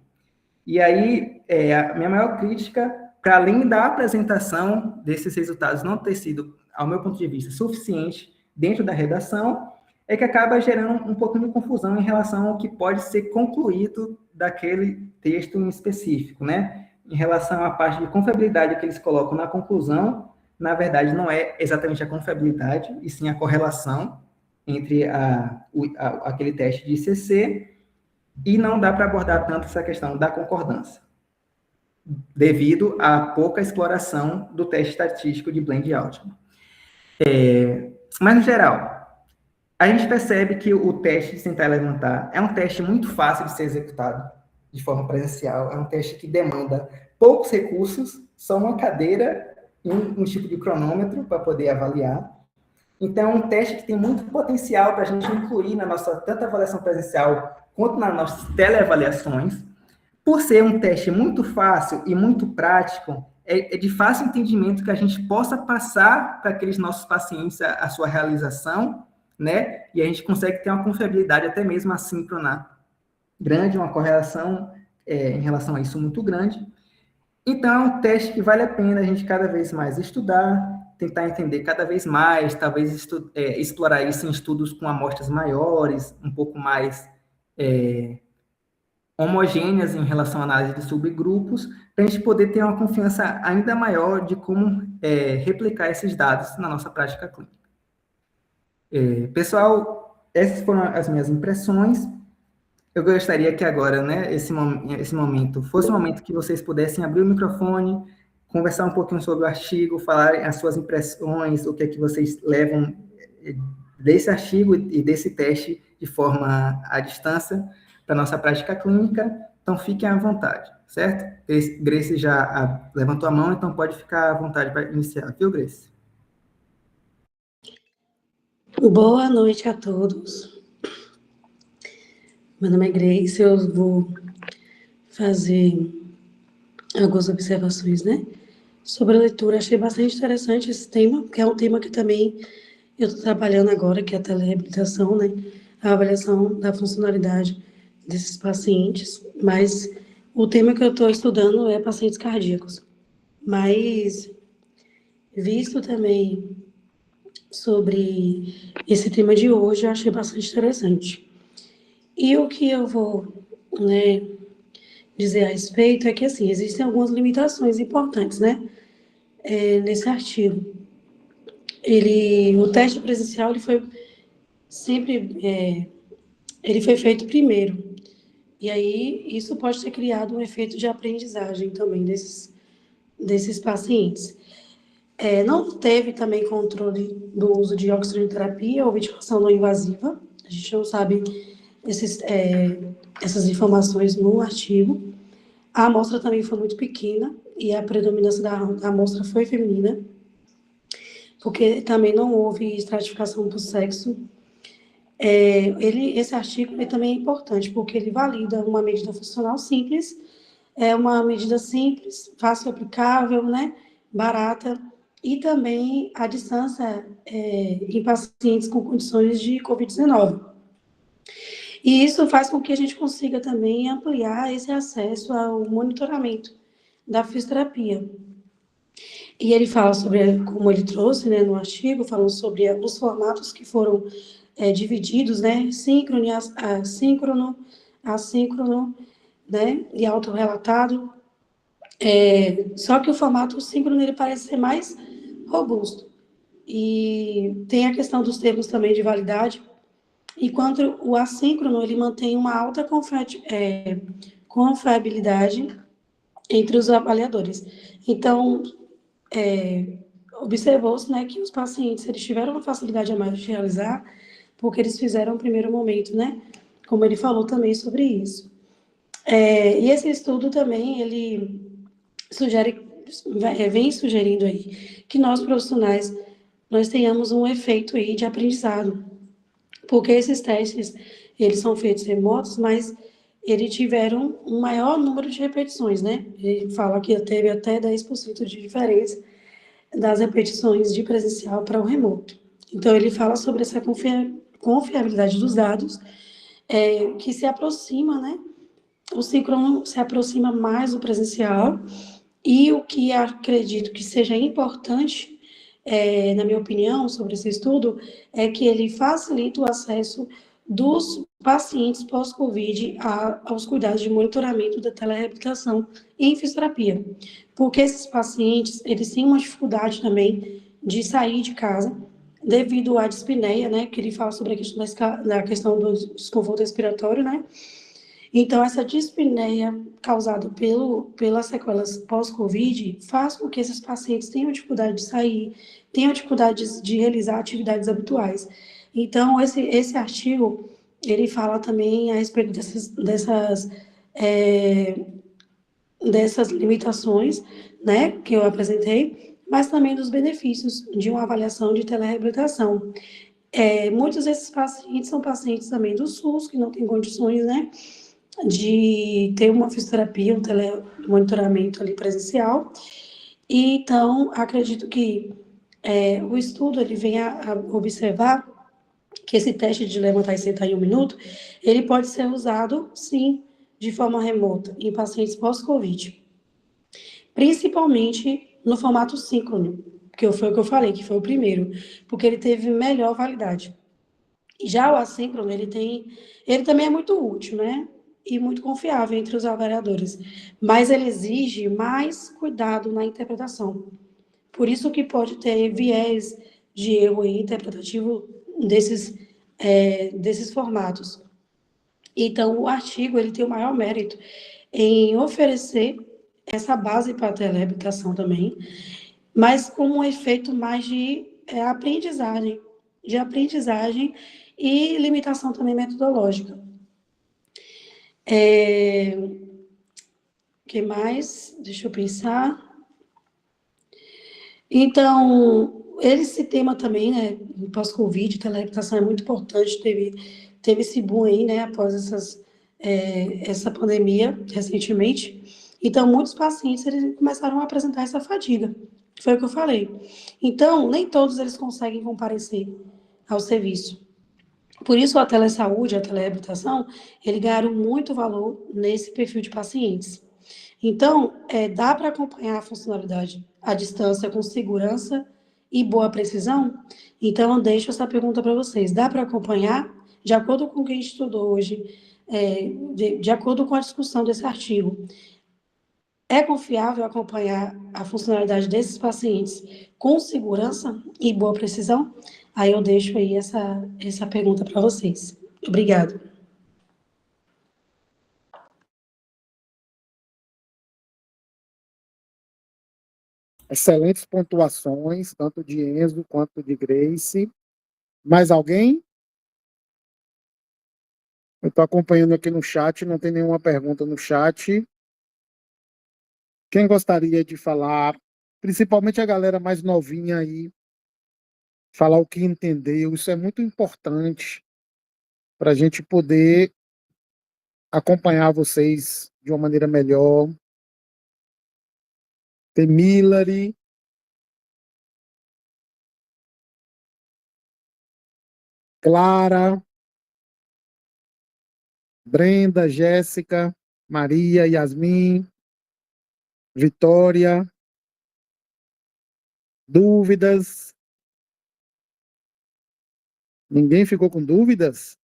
E aí, a minha maior crítica, para além da apresentação desses resultados não ter sido, ao meu ponto de vista, suficiente dentro da redação, é que acaba gerando um pouquinho de confusão em relação ao que pode ser concluído daquele texto em específico, né? Em relação à parte de confiabilidade que eles colocam na conclusão, na verdade, não é exatamente a confiabilidade, e sim a correlação entre aquele teste de ICC, e não dá para abordar tanto essa questão da concordância, devido à pouca exploração do teste estatístico de Blend-Altman. Mas, no geral, a gente percebe que o teste de sentar e levantar é um teste muito fácil de ser executado de forma presencial, é um teste que demanda poucos recursos, só uma cadeira e um tipo de cronômetro para poder avaliar. Então, é um teste que tem muito potencial para a gente incluir na nossa tanto avaliação presencial quanto nas nossas teleavaliações. Por ser um teste muito fácil e muito prático, é de fácil entendimento que a gente possa passar para aqueles nossos pacientes a sua realização, né? E a gente consegue ter uma confiabilidade até mesmo assíncrona grande, uma correlação em relação a isso muito grande. Então, é um teste que vale a pena a gente cada vez mais estudar, tentar entender cada vez mais, talvez explorar isso em estudos com amostras maiores, um pouco mais homogêneas em relação à análise de subgrupos, para a gente poder ter uma confiança ainda maior de como replicar esses dados na nossa prática clínica. Pessoal, essas foram as minhas impressões. Eu gostaria que agora, né, esse momento, fosse um momento que vocês pudessem abrir o microfone, conversar um pouquinho sobre o artigo, falar as suas impressões, o que é que vocês levam desse artigo e desse teste de forma à distância para a nossa prática clínica. Então, fiquem à vontade, certo? Grace já levantou a mão, então pode ficar à vontade para iniciar, viu, Grace? Boa noite a todos. Meu nome é Grace, eu vou fazer algumas observações, né? Sobre a leitura. Achei bastante interessante esse tema, porque é um tema que também eu estou trabalhando agora, que é a telereabilitação, né? A avaliação da funcionalidade desses pacientes, mas o tema que eu estou estudando é pacientes cardíacos. Mas, visto também sobre esse tema de hoje, eu achei bastante interessante. E o que eu vou, né, dizer a respeito é que, assim, existem algumas limitações importantes, né, nesse artigo. O teste presencial, ele foi sempre, ele foi feito primeiro. E aí, isso pode ter criado um efeito de aprendizagem também desses pacientes. Não teve também controle do uso de oxigenoterapia ou ventilação não invasiva. A gente não sabe essas informações no artigo. A amostra também foi muito pequena e a predominância da amostra foi feminina, porque também não houve estratificação por sexo. Esse artigo ele também é importante, porque ele valida uma medida funcional simples, é uma medida simples, fácil aplicável, né, barata, e também a distância em pacientes com condições de Covid-19. E isso faz com que a gente consiga também ampliar esse acesso ao monitoramento da fisioterapia. E ele fala sobre, como ele trouxe, né, no artigo, falando sobre os formatos que foram divididos, né, síncrono, assíncrono, né, e autorrelatado. Só que o formato síncrono, ele parece ser mais robusto. E tem a questão dos termos também de validade, enquanto o assíncrono, ele mantém uma alta confiabilidade entre os avaliadores. Então, observou-se, né, que os pacientes eles tiveram uma facilidade a mais de realizar, porque eles fizeram o primeiro momento, né? Como ele falou também sobre isso. E esse estudo também, ele vem sugerindo aí que nós, profissionais nós tenhamos um efeito aí de aprendizado, porque esses testes, eles são feitos remotos, mas eles tiveram um maior número de repetições, né? Ele fala que teve até 10% de diferença das repetições de presencial para o remoto. Então, ele fala sobre essa confiabilidade dos dados, que se aproxima, né? O síncrono se aproxima mais do presencial, e o que acredito que seja importante, na minha opinião, sobre esse estudo, é que ele facilita o acesso dos pacientes pós-Covid aos cuidados de monitoramento da telereabilitação em fisioterapia. Porque esses pacientes, eles têm uma dificuldade também de sair de casa, devido à dispneia, né, que ele fala sobre a questão da questão do desconforto respiratório, né, então, essa dispneia causada pelas sequelas pós-Covid faz com que esses pacientes tenham dificuldade de sair, tenham dificuldade de realizar atividades habituais. Então, esse artigo, ele fala também a respeito dessas limitações, né, que eu apresentei, mas também dos benefícios de uma avaliação de telereabilitação. Muitos desses pacientes são pacientes também do SUS, que não têm condições, né, de ter uma fisioterapia, um telemonitoramento ali presencial. E, então, acredito que o estudo ele vem a observar que esse teste de levantar e sentar em 1 minuto, ele pode ser usado, sim, de forma remota, em pacientes pós-Covid. Principalmente no formato síncrono, que foi o que eu falei, que foi o primeiro, porque ele teve melhor validade. Já o assíncrono, ele também é muito útil, né? E muito confiável entre os avaliadores, mas ele exige mais cuidado na interpretação. Por isso que pode ter viés de erro interpretativo desses formatos. Então, o artigo ele tem o maior mérito em oferecer essa base para a telereabilitação também, mas com um efeito mais de aprendizagem e limitação também metodológica. Que mais? Deixa eu pensar. Então, esse tema também, né, pós-Covid, telereabilitação é muito importante, teve esse boom aí, né, após essa pandemia, recentemente. Então, muitos pacientes, eles começaram a apresentar essa fadiga, foi o que eu falei. Então, nem todos eles conseguem comparecer ao serviço. Por isso, a telesaúde, a telereabilitação, ele ganharam muito valor nesse perfil de pacientes. Então, dá para acompanhar a funcionalidade à distância com segurança e boa precisão? Então, eu deixo essa pergunta para vocês. Dá para acompanhar, de acordo com o que a gente estudou hoje, de acordo com a discussão desse artigo, é confiável acompanhar a funcionalidade desses pacientes com segurança e boa precisão? Aí eu deixo aí essa pergunta para vocês. Obrigada. Excelentes pontuações, tanto de Enzo quanto de Grace. Mais alguém? Eu estou acompanhando aqui no chat, não tem nenhuma pergunta no chat. Quem gostaria de falar, principalmente a galera mais novinha aí, falar o que entendeu, isso é muito importante para a gente poder acompanhar vocês de uma maneira melhor. Tem Milary, Clara, Brenda, Jéssica, Maria, Yasmin, Vitória. Dúvidas? Ninguém ficou com dúvidas?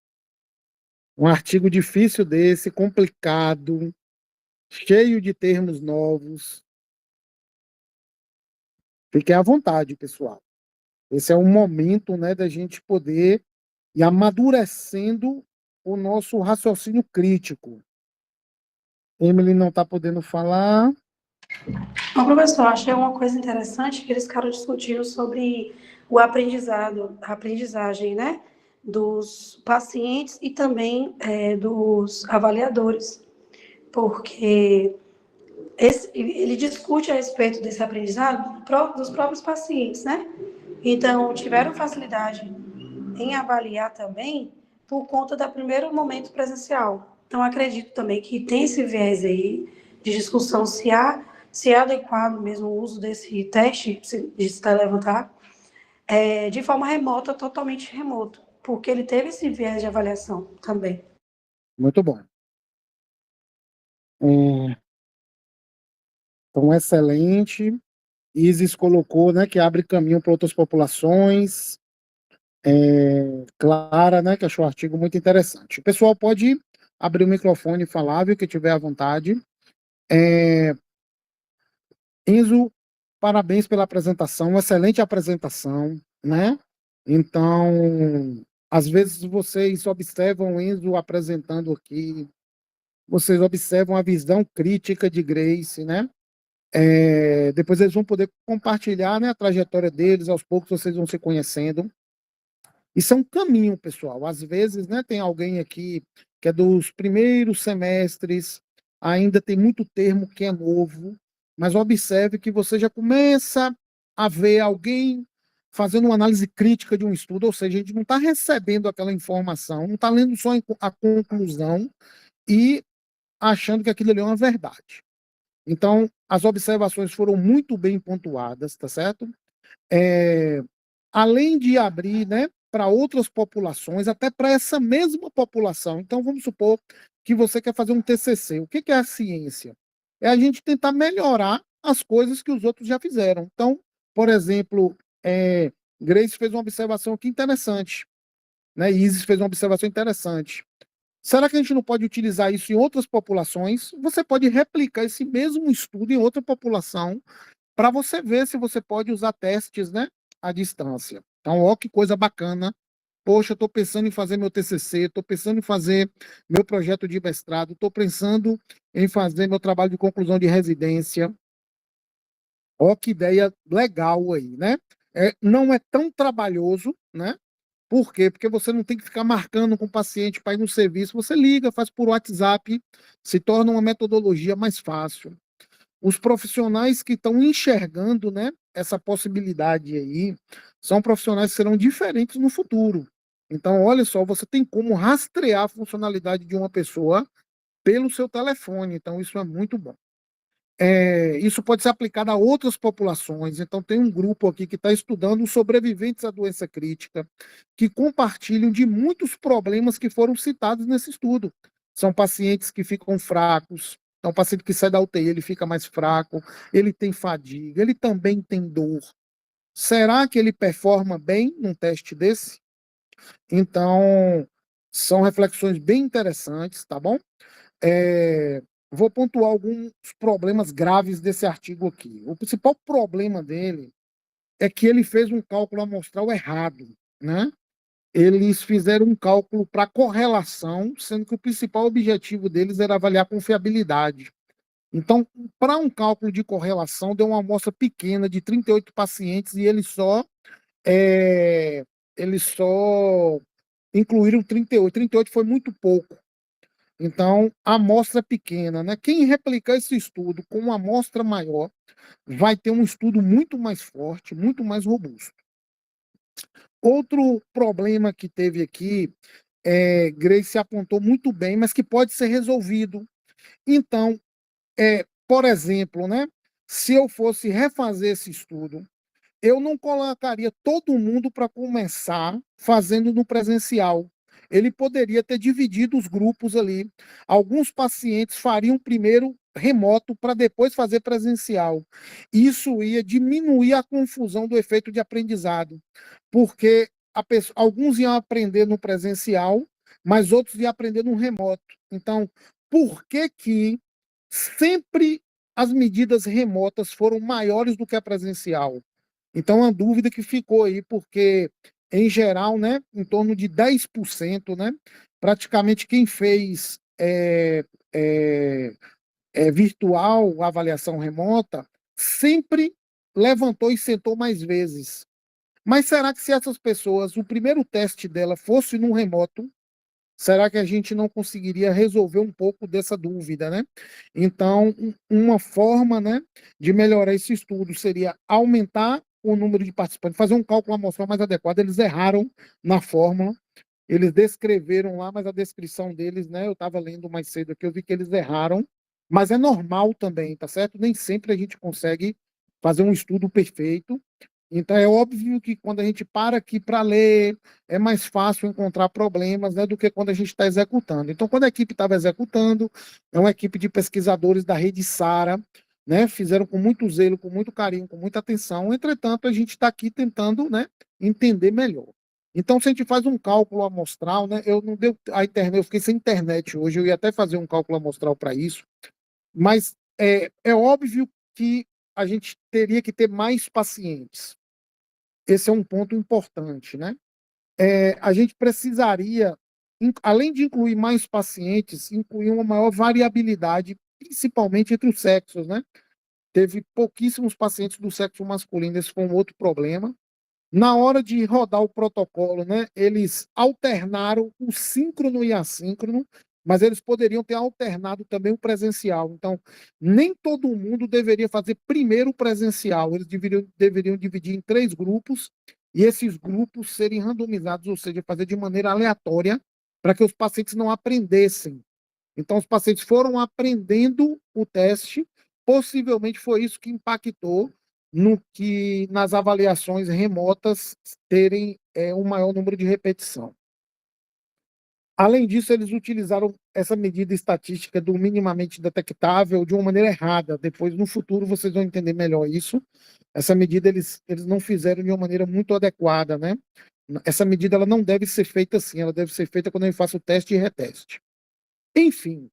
Um artigo difícil desse, complicado, cheio de termos novos. Fiquem à vontade, pessoal. Esse é um momento, né, da gente poder ir amadurecendo o nosso raciocínio crítico. Emily não está podendo falar. Bom, professor, achei uma coisa interessante que eles ficaram discutindo sobre o aprendizado, a aprendizagem, né, dos pacientes e também dos avaliadores, porque ele discute a respeito desse aprendizado dos próprios pacientes, né? Então, tiveram facilidade em avaliar também por conta do primeiro momento presencial. Então, acredito também que tem esse viés aí de discussão se é adequado mesmo o uso desse teste de se levantar de forma remota, totalmente remoto, porque ele teve esse viés de avaliação também. Muito bom. Então, excelente. Isis colocou, né, que abre caminho para outras populações. Clara, né, que achou o artigo muito interessante. O pessoal pode abrir o microfone e falar, viu, que tiver à vontade. Enzo, parabéns pela apresentação, excelente apresentação, né? Então, às vezes vocês observam o Enzo apresentando aqui, vocês observam a visão crítica de Grace, né? Depois eles vão poder compartilhar, né, a trajetória deles, aos poucos vocês vão se conhecendo. Isso é um caminho, pessoal. Às vezes, né, tem alguém aqui que é dos primeiros semestres, ainda tem muito termo que é novo, mas observe que você já começa a ver alguém fazendo uma análise crítica de um estudo, ou seja, a gente não está recebendo aquela informação, não está lendo só a conclusão e achando que aquilo ali é uma verdade. Então, as observações foram muito bem pontuadas, tá certo? Além de abrir, né, para outras populações, até para essa mesma população. Então, vamos supor que você quer fazer um TCC. O que é a ciência? É a gente tentar melhorar as coisas que os outros já fizeram. Então, por exemplo, Grace fez uma observação aqui interessante, né? Isis fez uma observação interessante. Será que a gente não pode utilizar isso em outras populações? Você pode replicar esse mesmo estudo em outra população para você ver se você pode usar testes, né, à distância. Então, ó, que coisa bacana. Poxa, eu estou pensando em fazer meu TCC, estou pensando em fazer meu projeto de mestrado, estou pensando em fazer meu trabalho de conclusão de residência. Ó, que ideia legal aí, né? Não é tão trabalhoso, né? Por quê? Porque você não tem que ficar marcando com o paciente para ir no serviço. Você liga, faz por WhatsApp, se torna uma metodologia mais fácil. Os profissionais que estão enxergando, né, essa possibilidade aí, são profissionais que serão diferentes no futuro. Então, olha só, você tem como rastrear a funcionalidade de uma pessoa pelo seu telefone. Então, isso é muito bom. Isso pode ser aplicado a outras populações. Então, tem um grupo aqui que está estudando os sobreviventes à doença crítica, que compartilham de muitos problemas que foram citados nesse estudo. São pacientes que ficam fracos. Então, o paciente que sai da UTI, ele fica mais fraco, ele tem fadiga, ele também tem dor. Será que ele performa bem num teste desse? Então, são reflexões bem interessantes, tá bom? Vou pontuar alguns problemas graves desse artigo aqui. O principal problema dele é que ele fez um cálculo amostral errado, né? Eles fizeram um cálculo para correlação, sendo que o principal objetivo deles era avaliar a confiabilidade. Então, para um cálculo de correlação, deu uma amostra pequena de 38 pacientes e eles só incluíram 38. 38 foi muito pouco. Então, a amostra pequena, né? Quem replicar esse estudo com uma amostra maior vai ter um estudo muito mais forte, muito mais robusto. Outro problema que teve aqui, Grace apontou muito bem, mas que pode ser resolvido. Então, por exemplo, né? Se eu fosse refazer esse estudo, eu não colocaria todo mundo para começar fazendo no presencial. Ele poderia ter dividido os grupos ali. Alguns pacientes fariam primeiro remoto para depois fazer presencial. Isso ia diminuir a confusão do efeito de aprendizado, porque alguns iam aprender no presencial, mas outros iam aprender no remoto. Então, por que que sempre as medidas remotas foram maiores do que a presencial? Então, a dúvida que ficou aí, porque, em geral, né, em torno de 10%, né, praticamente quem fez virtual, avaliação remota, sempre levantou e sentou mais vezes. Mas será que se essas pessoas, o primeiro teste dela fosse no remoto, será que a gente não conseguiria resolver um pouco dessa dúvida, né? Então, uma forma, né, de melhorar esse estudo seria aumentar o número de participantes, fazer um cálculo amostral mais adequado. Eles erraram na fórmula, eles descreveram lá, mas a descrição deles, né, eu estava lendo mais cedo aqui, eu vi que eles erraram, mas é normal também, tá certo? Nem sempre a gente consegue fazer um estudo perfeito. Então, é óbvio que quando a gente para aqui para ler, é mais fácil encontrar problemas, né, do que quando a gente está executando. Então, quando a equipe estava executando, é uma equipe de pesquisadores da rede Sara, né, fizeram com muito zelo, com muito carinho, com muita atenção. Entretanto, a gente está aqui tentando, né, entender melhor. Então, se a gente faz um cálculo amostral, né, eu não deu a internet, eu fiquei sem internet hoje, eu ia até fazer um cálculo amostral para isso, mas é óbvio que a gente teria que ter mais pacientes. Esse é um ponto importante, né? A gente precisaria, além de incluir mais pacientes, incluir uma maior variabilidade, principalmente entre os sexos, né? Teve pouquíssimos pacientes do sexo masculino, esse foi um outro problema. Na hora de rodar o protocolo, né, eles alternaram o síncrono e assíncrono, mas eles poderiam ter alternado também o presencial. Então, nem todo mundo deveria fazer primeiro o presencial, eles deveriam dividir em 3 grupos, e esses grupos serem randomizados, ou seja, fazer de maneira aleatória, para que os pacientes não aprendessem. Então, os pacientes foram aprendendo o teste, possivelmente foi isso que impactou no que nas avaliações remotas terem um maior número de repetição. Além disso, eles utilizaram essa medida estatística do minimamente detectável de uma maneira errada. Depois, no futuro, vocês vão entender melhor isso. Essa medida eles não fizeram de uma maneira muito adequada, né? Essa medida ela não deve ser feita assim, ela deve ser feita quando eu faço o teste e reteste. Enfim,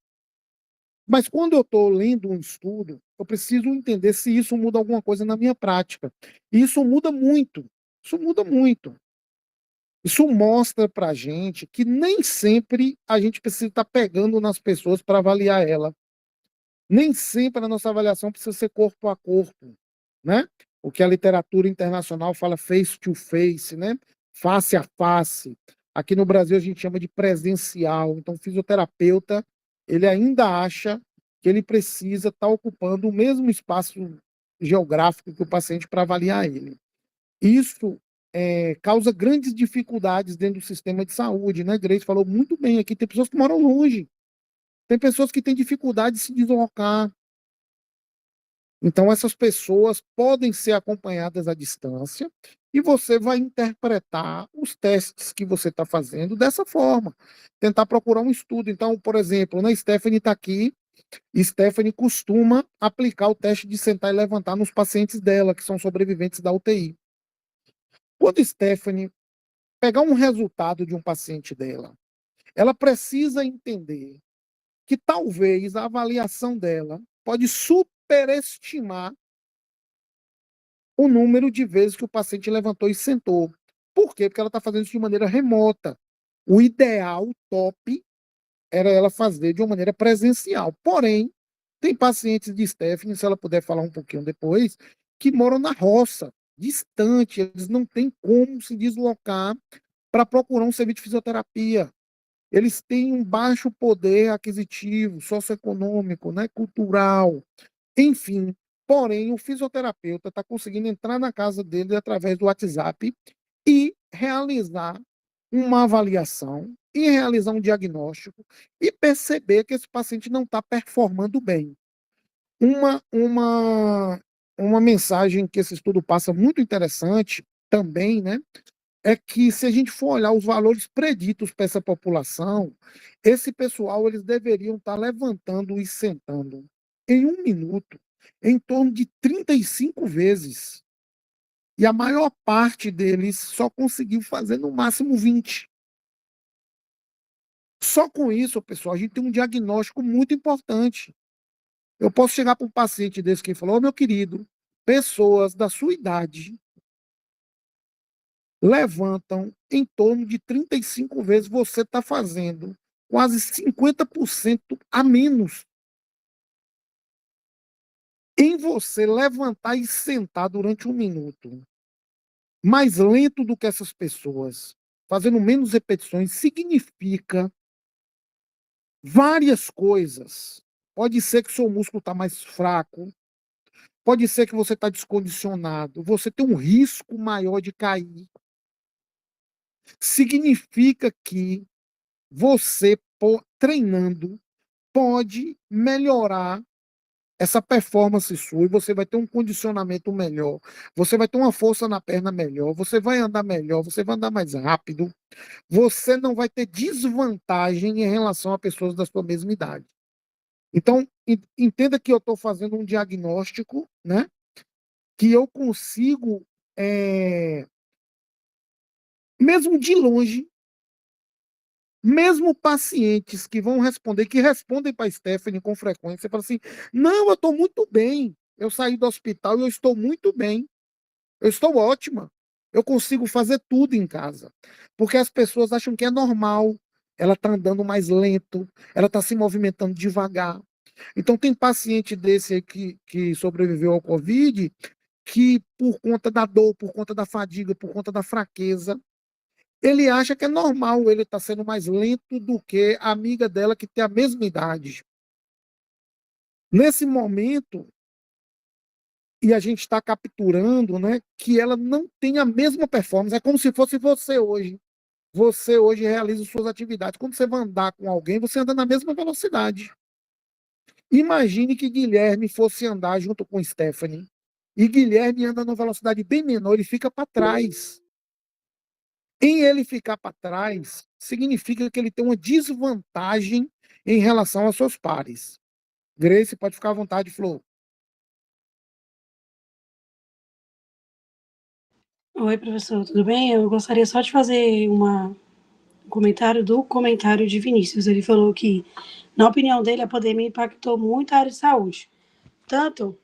mas quando eu estou lendo um estudo, eu preciso entender se isso muda alguma coisa na minha prática. E isso muda muito. Isso muda muito. Isso mostra para a gente que nem sempre a gente precisa estar pegando nas pessoas para avaliar ela. Nem sempre a nossa avaliação precisa ser corpo a corpo, né? O que a literatura internacional fala face to face, né? Face a face. Aqui no Brasil a gente chama de presencial. Então, o fisioterapeuta, ele ainda acha que ele precisa estar ocupando o mesmo espaço geográfico que o paciente para avaliar ele. Isso causa grandes dificuldades dentro do sistema de saúde, né? Grace falou muito bem aqui, tem pessoas que moram longe, tem pessoas que têm dificuldade de se deslocar. Então, essas pessoas podem ser acompanhadas à distância e você vai interpretar os testes que você está fazendo dessa forma. Tentar procurar um estudo. Então, por exemplo, né, Stephanie está aqui, e Stephanie costuma aplicar o teste de sentar e levantar nos pacientes dela, que são sobreviventes da UTI. Quando Stephanie pegar um resultado de um paciente dela, ela precisa entender que talvez a avaliação dela pode superestimar o número de vezes que o paciente levantou e sentou. Por quê? Porque ela está fazendo isso de maneira remota. O ideal, o top, era ela fazer de uma maneira presencial. Porém, tem pacientes de Stephanie, se ela puder falar um pouquinho depois, que moram na roça, distante, eles não têm como se deslocar para procurar um serviço de fisioterapia. Eles têm um baixo poder aquisitivo, socioeconômico, né, cultural, enfim. Porém, o fisioterapeuta está conseguindo entrar na casa dele através do WhatsApp e realizar uma avaliação e realizar um diagnóstico e perceber que esse paciente não está performando bem. Uma, uma, uma mensagem que esse estudo passa muito interessante também, né? É que se a gente for olhar os valores preditos para essa população, esse pessoal eles deveriam estar levantando e sentando em 1 minuto em torno de 35 vezes. E a maior parte deles só conseguiu fazer no máximo 20. Só com isso, pessoal, a gente tem um diagnóstico muito importante. Eu posso chegar para um paciente desse que falou: "Ô, meu querido, pessoas da sua idade levantam em torno de 35 vezes, você está fazendo quase 50% a menos em você levantar e sentar durante 1 minuto. Mais lento do que essas pessoas, fazendo menos repetições, significa várias coisas. Pode ser que seu músculo está mais fraco, Pode ser que você está descondicionado, você tem um risco maior de cair. Significa que você, treinando, pode melhorar essa performance sua e você vai ter um condicionamento melhor, você vai ter uma força na perna melhor, você vai andar melhor, você vai andar mais rápido, você não vai ter desvantagem em relação a pessoas da sua mesma idade. Então, entenda que eu estou fazendo um diagnóstico, né? Que eu consigo, mesmo de longe, mesmo pacientes que vão responder, que respondem para a Stephanie com frequência, falam assim: não, eu estou muito bem, eu saí do hospital e eu estou muito bem, eu estou ótima, eu consigo fazer tudo em casa. Porque as pessoas acham que é normal, ela está andando mais lento, ela está se movimentando devagar. Então, tem paciente desse aí que sobreviveu ao Covid, que por conta da dor, por conta da fadiga, por conta da fraqueza, ele acha que é normal ele estar sendo mais lento do que a amiga dela que tem a mesma idade. Nesse momento, e a gente está capturando, né, que ela não tem a mesma performance. É como se fosse você hoje. Você hoje realiza suas atividades. Quando você vai andar com alguém, você anda na mesma velocidade. Imagine que Guilherme fosse andar junto com Stephanie. E Guilherme anda numa velocidade bem menor, ele fica para trás. Em ele ficar para trás, significa que ele tem uma desvantagem em relação aos seus pares. Grace, pode ficar à vontade, Flor. Oi, professor, tudo bem? Eu gostaria só de fazer um comentário do comentário de Vinícius. Ele falou que, na opinião dele, a pandemia impactou muito a área de saúde. Tanto,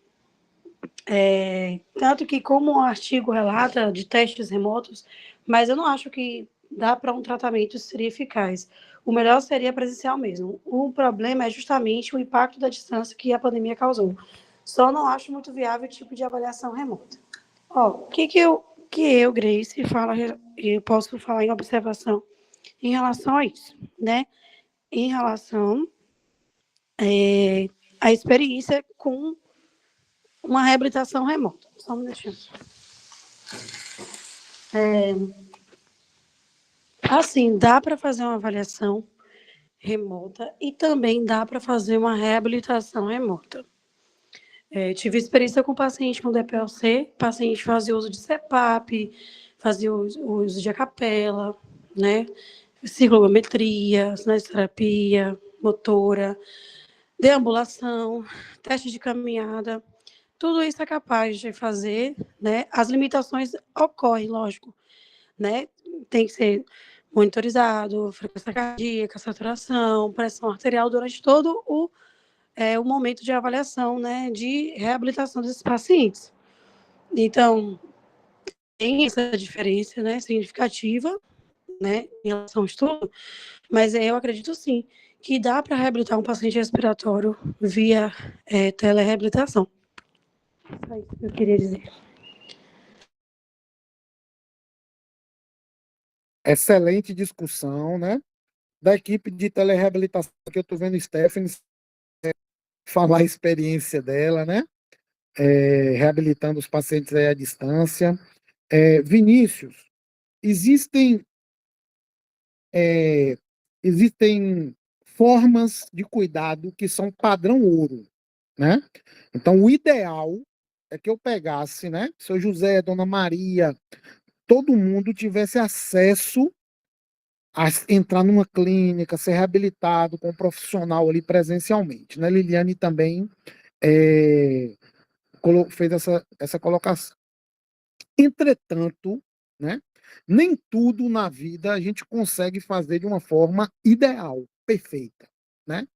tanto que, como o artigo relata, de testes remotos, mas eu não acho que dá para um tratamento seria eficaz. O melhor seria presencial mesmo. O problema é justamente o impacto da distância que a pandemia causou. Só não acho muito viável o tipo de avaliação remota. Ó, o que eu, Grace, eu posso falar em observação em relação a isso, né? Em relação à experiência com uma reabilitação remota. Só um minutinho. Assim, dá para fazer uma avaliação remota e também dá para fazer uma reabilitação remota. Tive experiência com paciente com DPLC, paciente fazia uso de CPAP, fazia o uso de acapela, né? Ciclometria, cinesioterapia, motora, deambulação, teste de caminhada, tudo isso é capaz de fazer, né? As limitações ocorrem, lógico, né? Tem que ser monitorizado, frequência cardíaca, saturação, pressão arterial durante todo o momento de avaliação, né? De reabilitação desses pacientes. Então, tem essa diferença, né? Significativa, né? Em relação ao estudo, mas eu acredito sim que dá para reabilitar um paciente respiratório via telereabilitação. Só isso que eu queria dizer. Excelente discussão, né? Da equipe de telereabilitação que eu estou vendo Stephanie falar a experiência dela, né? Reabilitando os pacientes aí à distância. Vinícius, existem, é, existem formas de cuidado que são padrão ouro, né? Então, o ideal é que eu pegasse, né? Seu José, Dona Maria, todo mundo tivesse acesso a entrar numa clínica, ser reabilitado com um profissional ali presencialmente, né? Liliane também é, fez essa colocação. Entretanto, né, nem tudo na vida a gente consegue fazer de uma forma ideal, perfeita, né?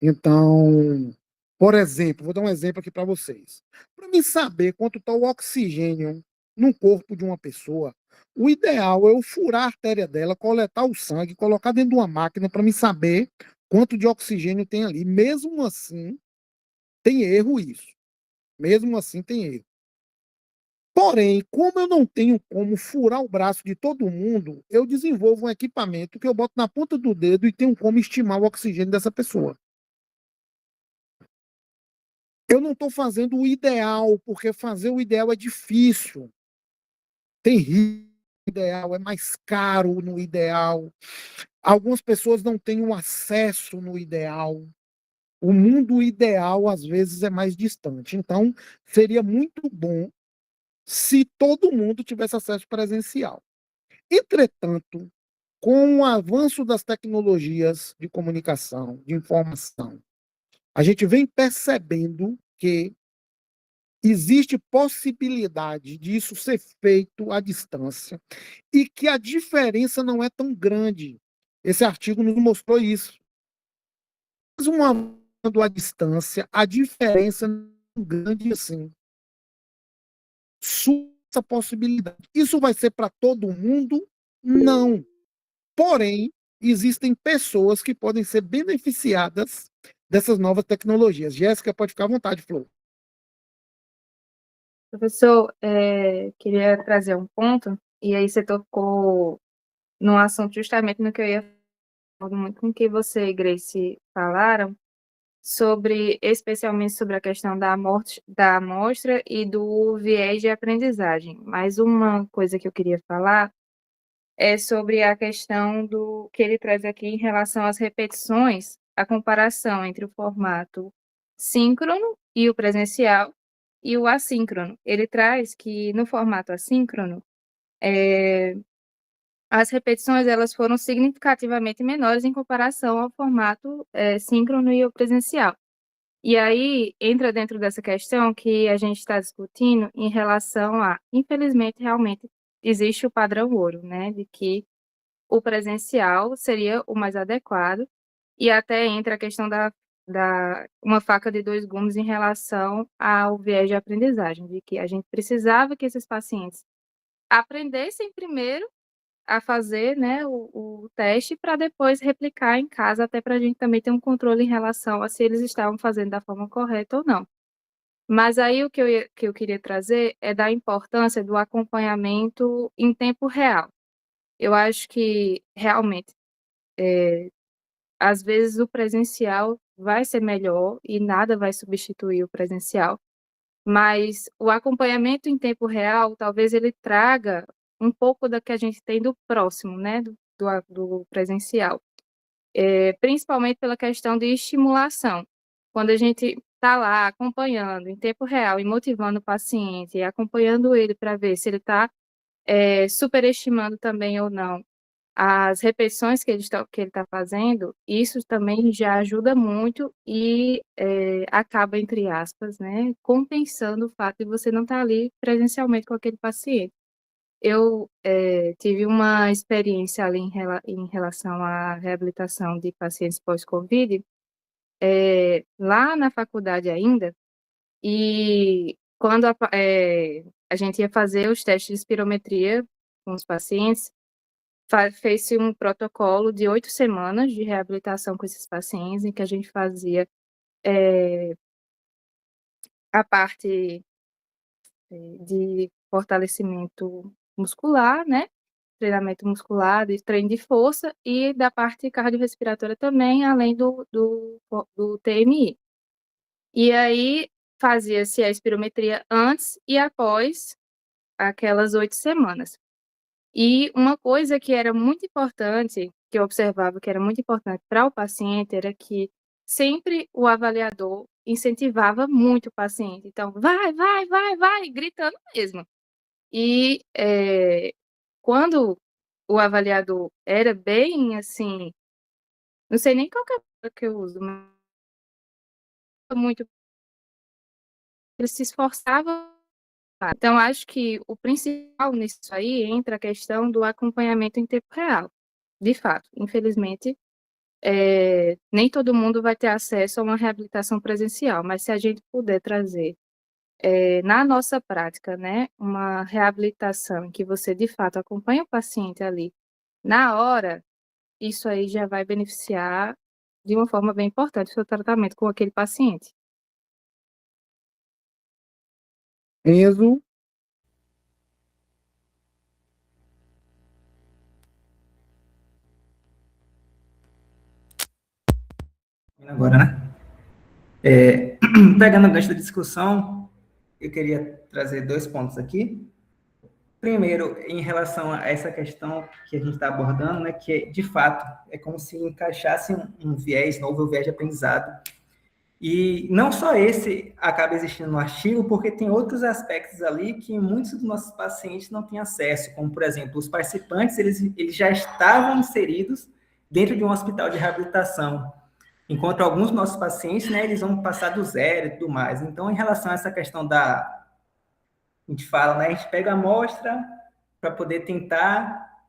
Então, por exemplo, vou dar um exemplo aqui para vocês. Para mim saber quanto está o oxigênio no corpo de uma pessoa, o ideal é eu furar a artéria dela, coletar o sangue, colocar dentro de uma máquina para me saber quanto de oxigênio tem ali. Mesmo assim, tem erro isso. Mesmo assim, tem erro. Porém, como eu não tenho como furar o braço de todo mundo, eu desenvolvo um equipamento que eu boto na ponta do dedo e tenho como estimar o oxigênio dessa pessoa. Eu não estou fazendo o ideal, porque fazer o ideal é difícil. Tem risco no ideal, é mais caro no ideal. Algumas pessoas não têm o acesso no ideal. O mundo ideal, às vezes, é mais distante. Então, seria muito bom se todo mundo tivesse acesso presencial. Entretanto, com o avanço das tecnologias de comunicação, de informação, a gente vem percebendo que existe possibilidade disso ser feito à distância e que a diferença não é tão grande. Esse artigo nos mostrou isso. Mas uma à distância, a diferença não é tão grande assim. Essa possibilidade. Isso vai ser para todo mundo? Não. Porém, existem pessoas que podem ser beneficiadas dessas novas tecnologias. Jéssica, pode ficar à vontade, Flor. Professor, queria trazer um ponto, e aí você tocou no assunto justamente no que eu ia falar, muito com o que você e Grace falaram, especialmente sobre a questão da amostra e do viés de aprendizagem. Mas uma coisa que eu queria falar é sobre a questão do que ele traz aqui em relação às repetições, a comparação entre o formato síncrono e o presencial e o assíncrono. Ele traz que no formato assíncrono, as repetições elas foram significativamente menores em comparação ao formato síncrono e o presencial. E aí entra dentro dessa questão que a gente está discutindo em relação a, infelizmente, realmente existe o padrão ouro, né, de que o presencial seria o mais adequado, e até entra a questão da uma faca de dois gumes em relação ao viés de aprendizagem, de que a gente precisava que esses pacientes aprendessem primeiro a fazer, né, o teste para depois replicar em casa, até para a gente também ter um controle em relação a se eles estavam fazendo da forma correta ou não. Mas aí o que eu queria trazer é da importância do acompanhamento em tempo real. Eu acho que realmente às vezes o presencial vai ser melhor e nada vai substituir o presencial, mas o acompanhamento em tempo real, talvez ele traga um pouco da que a gente tem do próximo, né, do presencial, principalmente pela questão de estimulação. Quando a gente está lá acompanhando em tempo real e motivando o paciente, e acompanhando ele para ver se ele está superestimando também ou não as repetições que ele está fazendo, isso também já ajuda muito e acaba, entre aspas, né, compensando o fato de você não estar ali presencialmente com aquele paciente. Eu tive uma experiência ali em relação à reabilitação de pacientes pós-Covid, lá na faculdade ainda, e quando a gente ia fazer os testes de espirometria com os pacientes, fez-se um protocolo de 8 semanas de reabilitação com esses pacientes, em que a gente fazia a parte de fortalecimento muscular, né? Treinamento muscular, de treino de força e da parte cardiorrespiratória também, além do TMI. E aí fazia-se a espirometria antes e após aquelas 8 semanas. E uma coisa que era muito importante, que eu observava que era muito importante para o paciente, era que sempre o avaliador incentivava muito o paciente. Então, vai, vai, vai, vai, gritando mesmo. E quando o avaliador era bem assim, não sei nem qual que é a palavra que eu uso, mas muito, ele se esforçava. Então, acho que o principal nisso aí entra a questão do acompanhamento em tempo real. De fato, infelizmente, nem todo mundo vai ter acesso a uma reabilitação presencial, mas se a gente puder trazer, na nossa prática, né, uma reabilitação em que você, de fato, acompanha o paciente ali na hora, isso aí já vai beneficiar de uma forma bem importante o seu tratamento com aquele paciente. Enzo, Agora, né? Pegando a gancho da discussão, eu queria trazer 2 pontos aqui. Primeiro, em relação a essa questão que a gente está abordando, né, que, de fato, é como se encaixasse um viés novo, um viés de aprendizado. E não só esse acaba existindo no artigo, porque tem outros aspectos ali que muitos dos nossos pacientes não têm acesso, como, por exemplo, os participantes, eles já estavam inseridos dentro de um hospital de reabilitação, enquanto alguns dos nossos pacientes, né, eles vão passar do zero e tudo mais. Então, em relação a essa questão a gente fala, né, a gente pega a amostra para poder tentar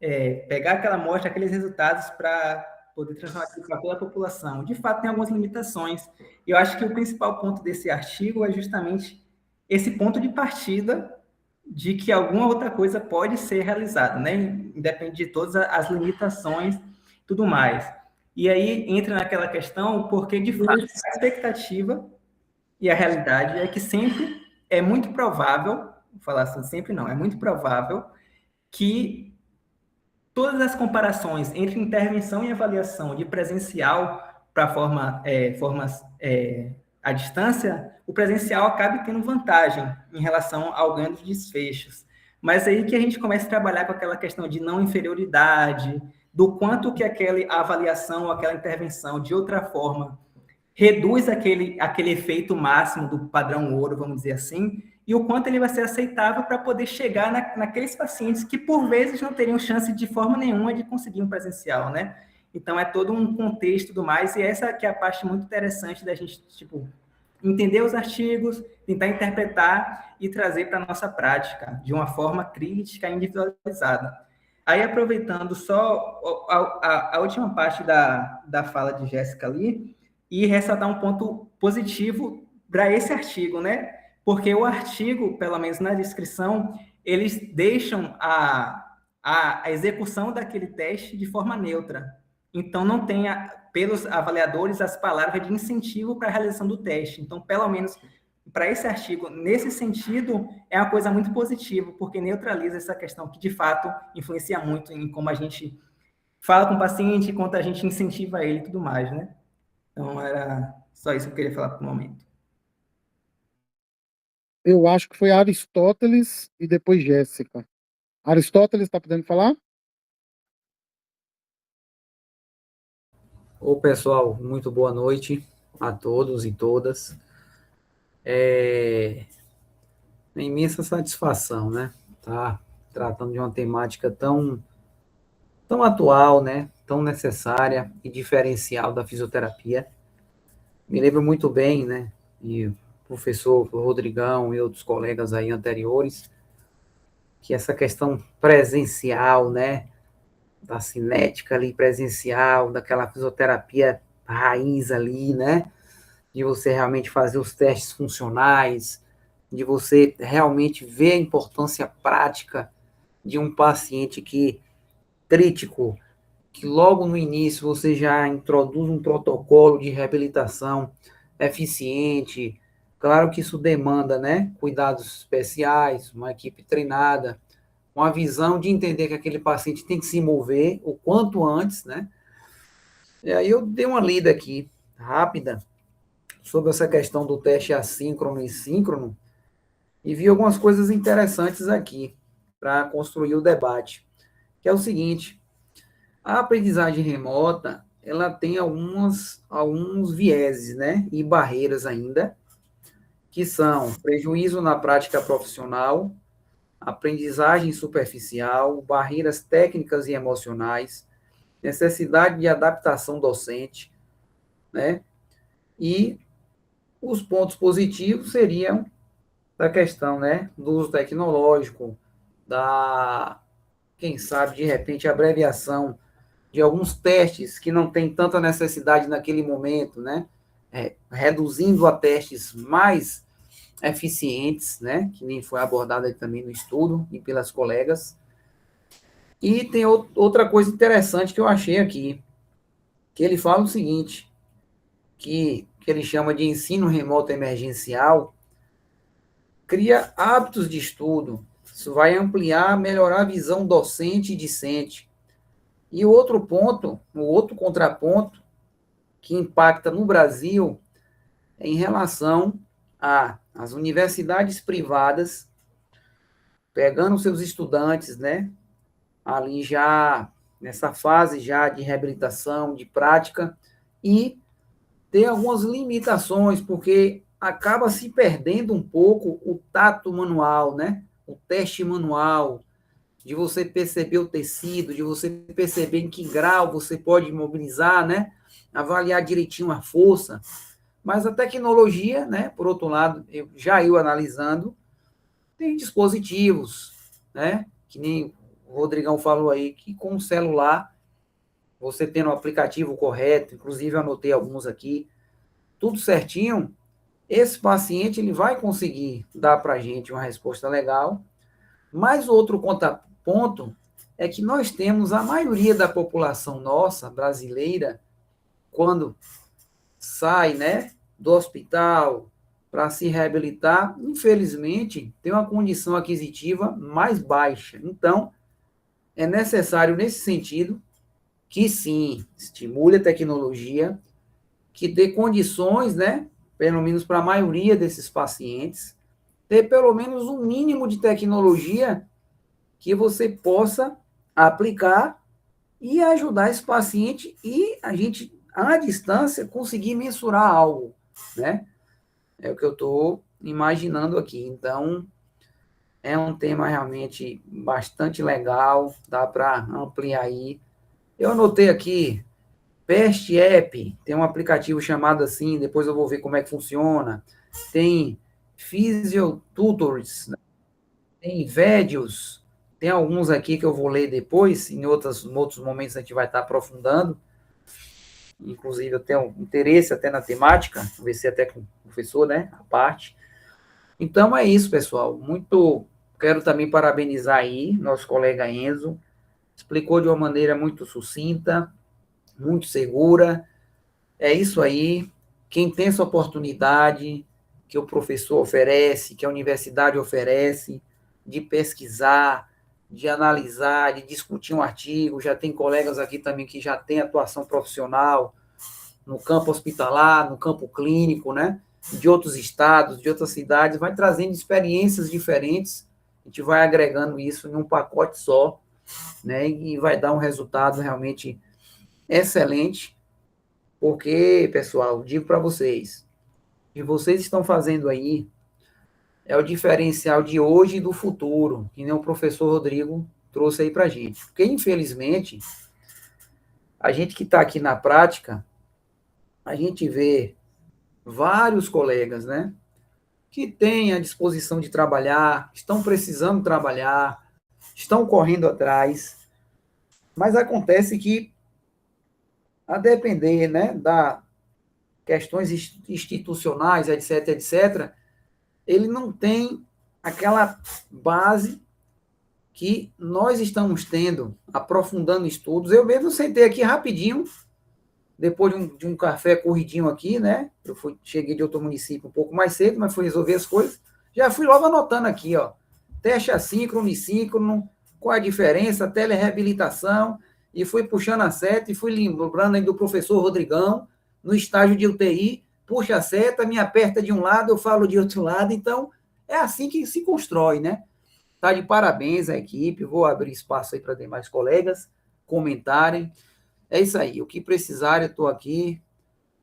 pegar aquela amostra, aqueles resultados para poder transformar aquilo para toda a população. De fato, tem algumas limitações. E eu acho que o principal ponto desse artigo é justamente esse ponto de partida de que alguma outra coisa pode ser realizada, né? Independente de todas as limitações e tudo mais. E aí entra naquela questão, porque, de fato, a expectativa e a realidade é que sempre é muito provável, vou falar assim, sempre não, é muito provável que todas as comparações entre intervenção e avaliação de presencial para formas à distância, o presencial acabe tendo vantagem em relação ao ganho dos desfechos. Mas aí que a gente começa a trabalhar com aquela questão de não inferioridade, do quanto que aquela avaliação, aquela intervenção, de outra forma, reduz aquele efeito máximo do padrão ouro, vamos dizer assim, e o quanto ele vai ser aceitável para poder chegar naqueles pacientes que, por vezes, não teriam chance de forma nenhuma de conseguir um presencial, né? Então, é todo um contexto e tudo mais, e essa que é a parte muito interessante da gente, tipo, entender os artigos, tentar interpretar e trazer para a nossa prática, de uma forma crítica e individualizada. Aí, aproveitando só a última parte da fala de Jéssica ali, e ressaltar um ponto positivo para esse artigo, né? Porque o artigo, pelo menos na descrição, eles deixam a execução daquele teste de forma neutra. Então, não tem, pelos avaliadores, as palavras de incentivo para a realização do teste. Então, pelo menos para esse artigo, nesse sentido, é uma coisa muito positiva, porque neutraliza essa questão que, de fato, influencia muito em como a gente fala com o paciente, quanto a gente incentiva ele e tudo mais, né? Então, era só isso que eu queria falar por um momento. Eu acho que foi Aristóteles e depois Jéssica. Aristóteles, está podendo falar? Ô, pessoal, muito boa noite a todos e todas. É uma imensa satisfação, né? Tá tratando de uma temática tão atual, né? Tão necessária e diferencial da fisioterapia. Me lembro muito bem, né? E o professor Rodrigão e outros colegas aí anteriores, que essa questão presencial, né? Da cinética ali presencial, daquela fisioterapia raiz ali, né? De você realmente fazer os testes funcionais, de você realmente ver a importância prática de um paciente crítico, que logo no início você já introduz um protocolo de reabilitação eficiente. Claro que isso demanda, né, cuidados especiais, uma equipe treinada, uma visão de entender que aquele paciente tem que se mover o quanto antes, né? E aí eu dei uma lida aqui, rápida, sobre essa questão do teste assíncrono e síncrono, e vi algumas coisas interessantes aqui para construir o debate, que é o seguinte: a aprendizagem remota, ela tem alguns vieses, né, e barreiras ainda, que são prejuízo na prática profissional, aprendizagem superficial, barreiras técnicas e emocionais, necessidade de adaptação docente, né, e os pontos positivos seriam da questão, né, do uso tecnológico, quem sabe, de repente, a abreviação de alguns testes que não tem tanta necessidade naquele momento, né, reduzindo a testes mais eficientes, né, que nem foi abordado aí também no estudo e pelas colegas. E tem outra coisa interessante que eu achei aqui, que ele fala o seguinte, que ele chama de ensino remoto emergencial, cria hábitos de estudo, isso vai ampliar, melhorar a visão docente e discente. E o outro ponto, o outro contraponto, que impacta no Brasil, em relação às universidades privadas pegando seus estudantes, né, ali já nessa fase já de reabilitação, de prática, e ter algumas limitações, porque acaba se perdendo um pouco o tato manual, né? O teste manual, de você perceber o tecido, de você perceber em que grau você pode mobilizar, né? Avaliar direitinho a força. Mas a tecnologia, né? Por outro lado, eu analisando, tem dispositivos, né? Que nem o Rodrigão falou aí, que com o celular, você tendo o aplicativo correto, inclusive eu anotei alguns aqui, tudo certinho, esse paciente ele vai conseguir dar para a gente uma resposta legal. Mas outro contraponto é que nós temos a maioria da população nossa, brasileira, quando sai, né, do hospital para se reabilitar, infelizmente, tem uma condição aquisitiva mais baixa. Então, é necessário, nesse sentido, que sim, estimule a tecnologia, que dê condições, né, pelo menos para a maioria desses pacientes, ter pelo menos um mínimo de tecnologia que você possa aplicar e ajudar esse paciente e a gente, à distância, conseguir mensurar algo, né? É o que eu estou imaginando aqui. Então, é um tema realmente bastante legal, dá para ampliar aí. Eu anotei aqui, Pest App, tem um aplicativo chamado assim, depois eu vou ver como é que funciona. Tem Physiotutors, tem Védios, tem alguns aqui que eu vou ler depois, em outros momentos a gente vai estar aprofundando. Inclusive, eu tenho interesse até na temática, vou ver se até com o professor, né, a parte. Então, é isso, pessoal. Quero também parabenizar aí nosso colega Enzo, explicou de uma maneira muito sucinta, muito segura. É isso aí. Quem tem essa oportunidade que o professor oferece, que a universidade oferece, de pesquisar, de analisar, de discutir um artigo, já tem colegas aqui também que já têm atuação profissional no campo hospitalar, no campo clínico, né? De outros estados, de outras cidades, vai trazendo experiências diferentes, a gente vai agregando isso em um pacote só, né? E vai dar um resultado realmente excelente, porque, pessoal, digo para vocês, o que vocês estão fazendo aí é o diferencial de hoje e do futuro, que nem o professor Rodrigo trouxe aí para a gente. Porque, infelizmente, a gente que está aqui na prática, a gente vê vários colegas, né, que têm a disposição de trabalhar, estão precisando trabalhar, estão correndo atrás, mas acontece que, a depender, né, da questões institucionais, etc., etc., ele não tem aquela base que nós estamos tendo, aprofundando estudos. Eu mesmo sentei aqui rapidinho, depois de um café corridinho aqui, né? Cheguei de outro município um pouco mais cedo, mas fui resolver as coisas. Já fui logo anotando aqui, ó. Teste assíncrono e síncrono, qual a diferença, telereabilitação, e fui puxando a seta e fui lembrando aí do professor Rodrigão, no estágio de UTI, puxa a seta, me aperta de um lado, eu falo de outro lado, então é assim que se constrói, né? Tá de parabéns a equipe, vou abrir espaço aí para demais colegas comentarem. É isso aí, o que precisar eu estou aqui,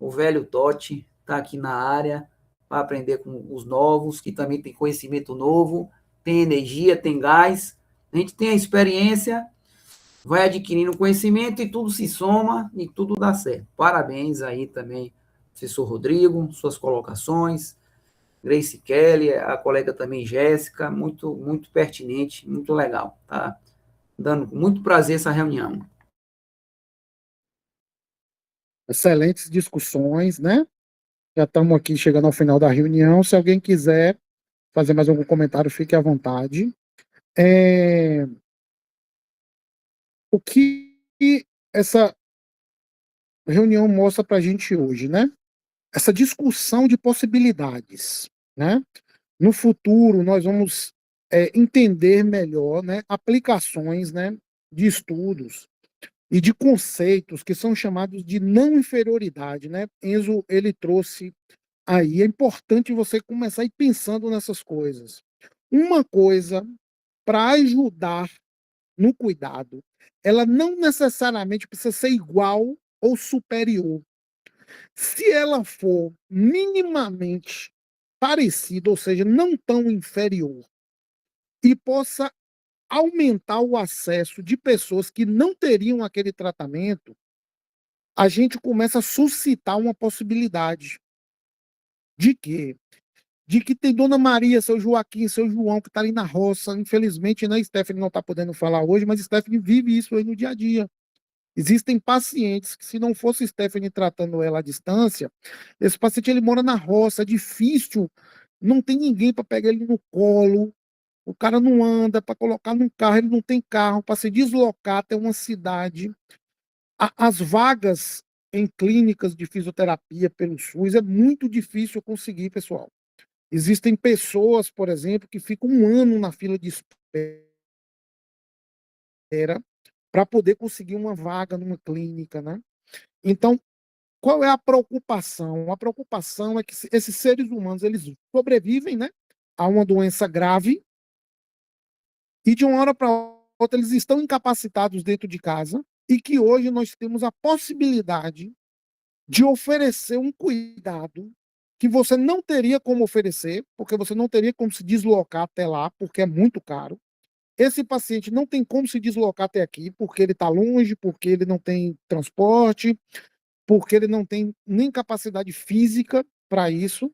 o velho Totti está aqui na área para aprender com os novos, que também tem conhecimento novo, tem energia, tem gás, a gente tem a experiência, vai adquirindo conhecimento e tudo se soma e tudo dá certo. Parabéns aí também, professor Rodrigo, suas colocações, Grace Kelly, a colega também Jéssica, muito, muito pertinente, muito legal, tá? Dando muito prazer essa reunião. Excelentes discussões, né? Já estamos aqui chegando ao final da reunião. Se alguém quiser fazer mais algum comentário, fique à vontade. O que essa reunião mostra para a gente hoje, né? Essa discussão de possibilidades, né? No futuro, nós vamos entender melhor, né, aplicações, né, de estudos e de conceitos que são chamados de não inferioridade, né? Enzo, ele trouxe Aí é importante você começar a ir pensando nessas coisas. Uma coisa para ajudar no cuidado, ela não necessariamente precisa ser igual ou superior. Se ela for minimamente parecida, ou seja, não tão inferior, e possa aumentar o acesso de pessoas que não teriam aquele tratamento, a gente começa a suscitar uma possibilidade de quê? De que tem Dona Maria, seu Joaquim, seu João, que está ali na roça. Infelizmente, né, Stephanie não está podendo falar hoje, mas Stephanie vive isso aí no dia a dia. Existem pacientes que, se não fosse Stephanie tratando ela à distância, esse paciente ele mora na roça, é difícil, não tem ninguém para pegar ele no colo, o cara não anda, para colocar num carro, ele não tem carro, para se deslocar até uma cidade. As vagas em clínicas de fisioterapia pelo SUS é muito difícil conseguir, pessoal. Existem pessoas, por exemplo, que ficam um ano na fila de espera para poder conseguir uma vaga numa clínica, né? Então, qual é a preocupação? A preocupação é que esses seres humanos, eles sobrevivem, né, a uma doença grave e de uma hora para outra eles estão incapacitados dentro de casa e que hoje nós temos a possibilidade de oferecer um cuidado que você não teria como oferecer, porque você não teria como se deslocar até lá, porque é muito caro. Esse paciente não tem como se deslocar até aqui, porque ele está longe, porque ele não tem transporte, porque ele não tem nem capacidade física para isso.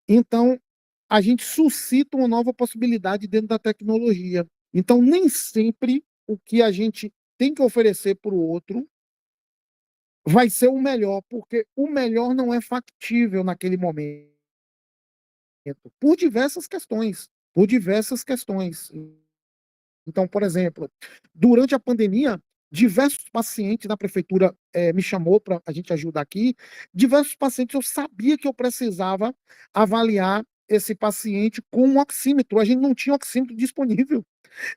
Então, a gente suscita uma nova possibilidade dentro da tecnologia. Então, nem sempre o que a gente tem que oferecer para o outro vai ser o melhor, porque o melhor não é factível naquele momento, por diversas questões, por diversas questões. Então, por exemplo, durante a pandemia, diversos pacientes da prefeitura me chamou para a gente ajudar aqui. Diversos pacientes, eu sabia que eu precisava avaliar esse paciente com um oxímetro. A gente não tinha oxímetro disponível.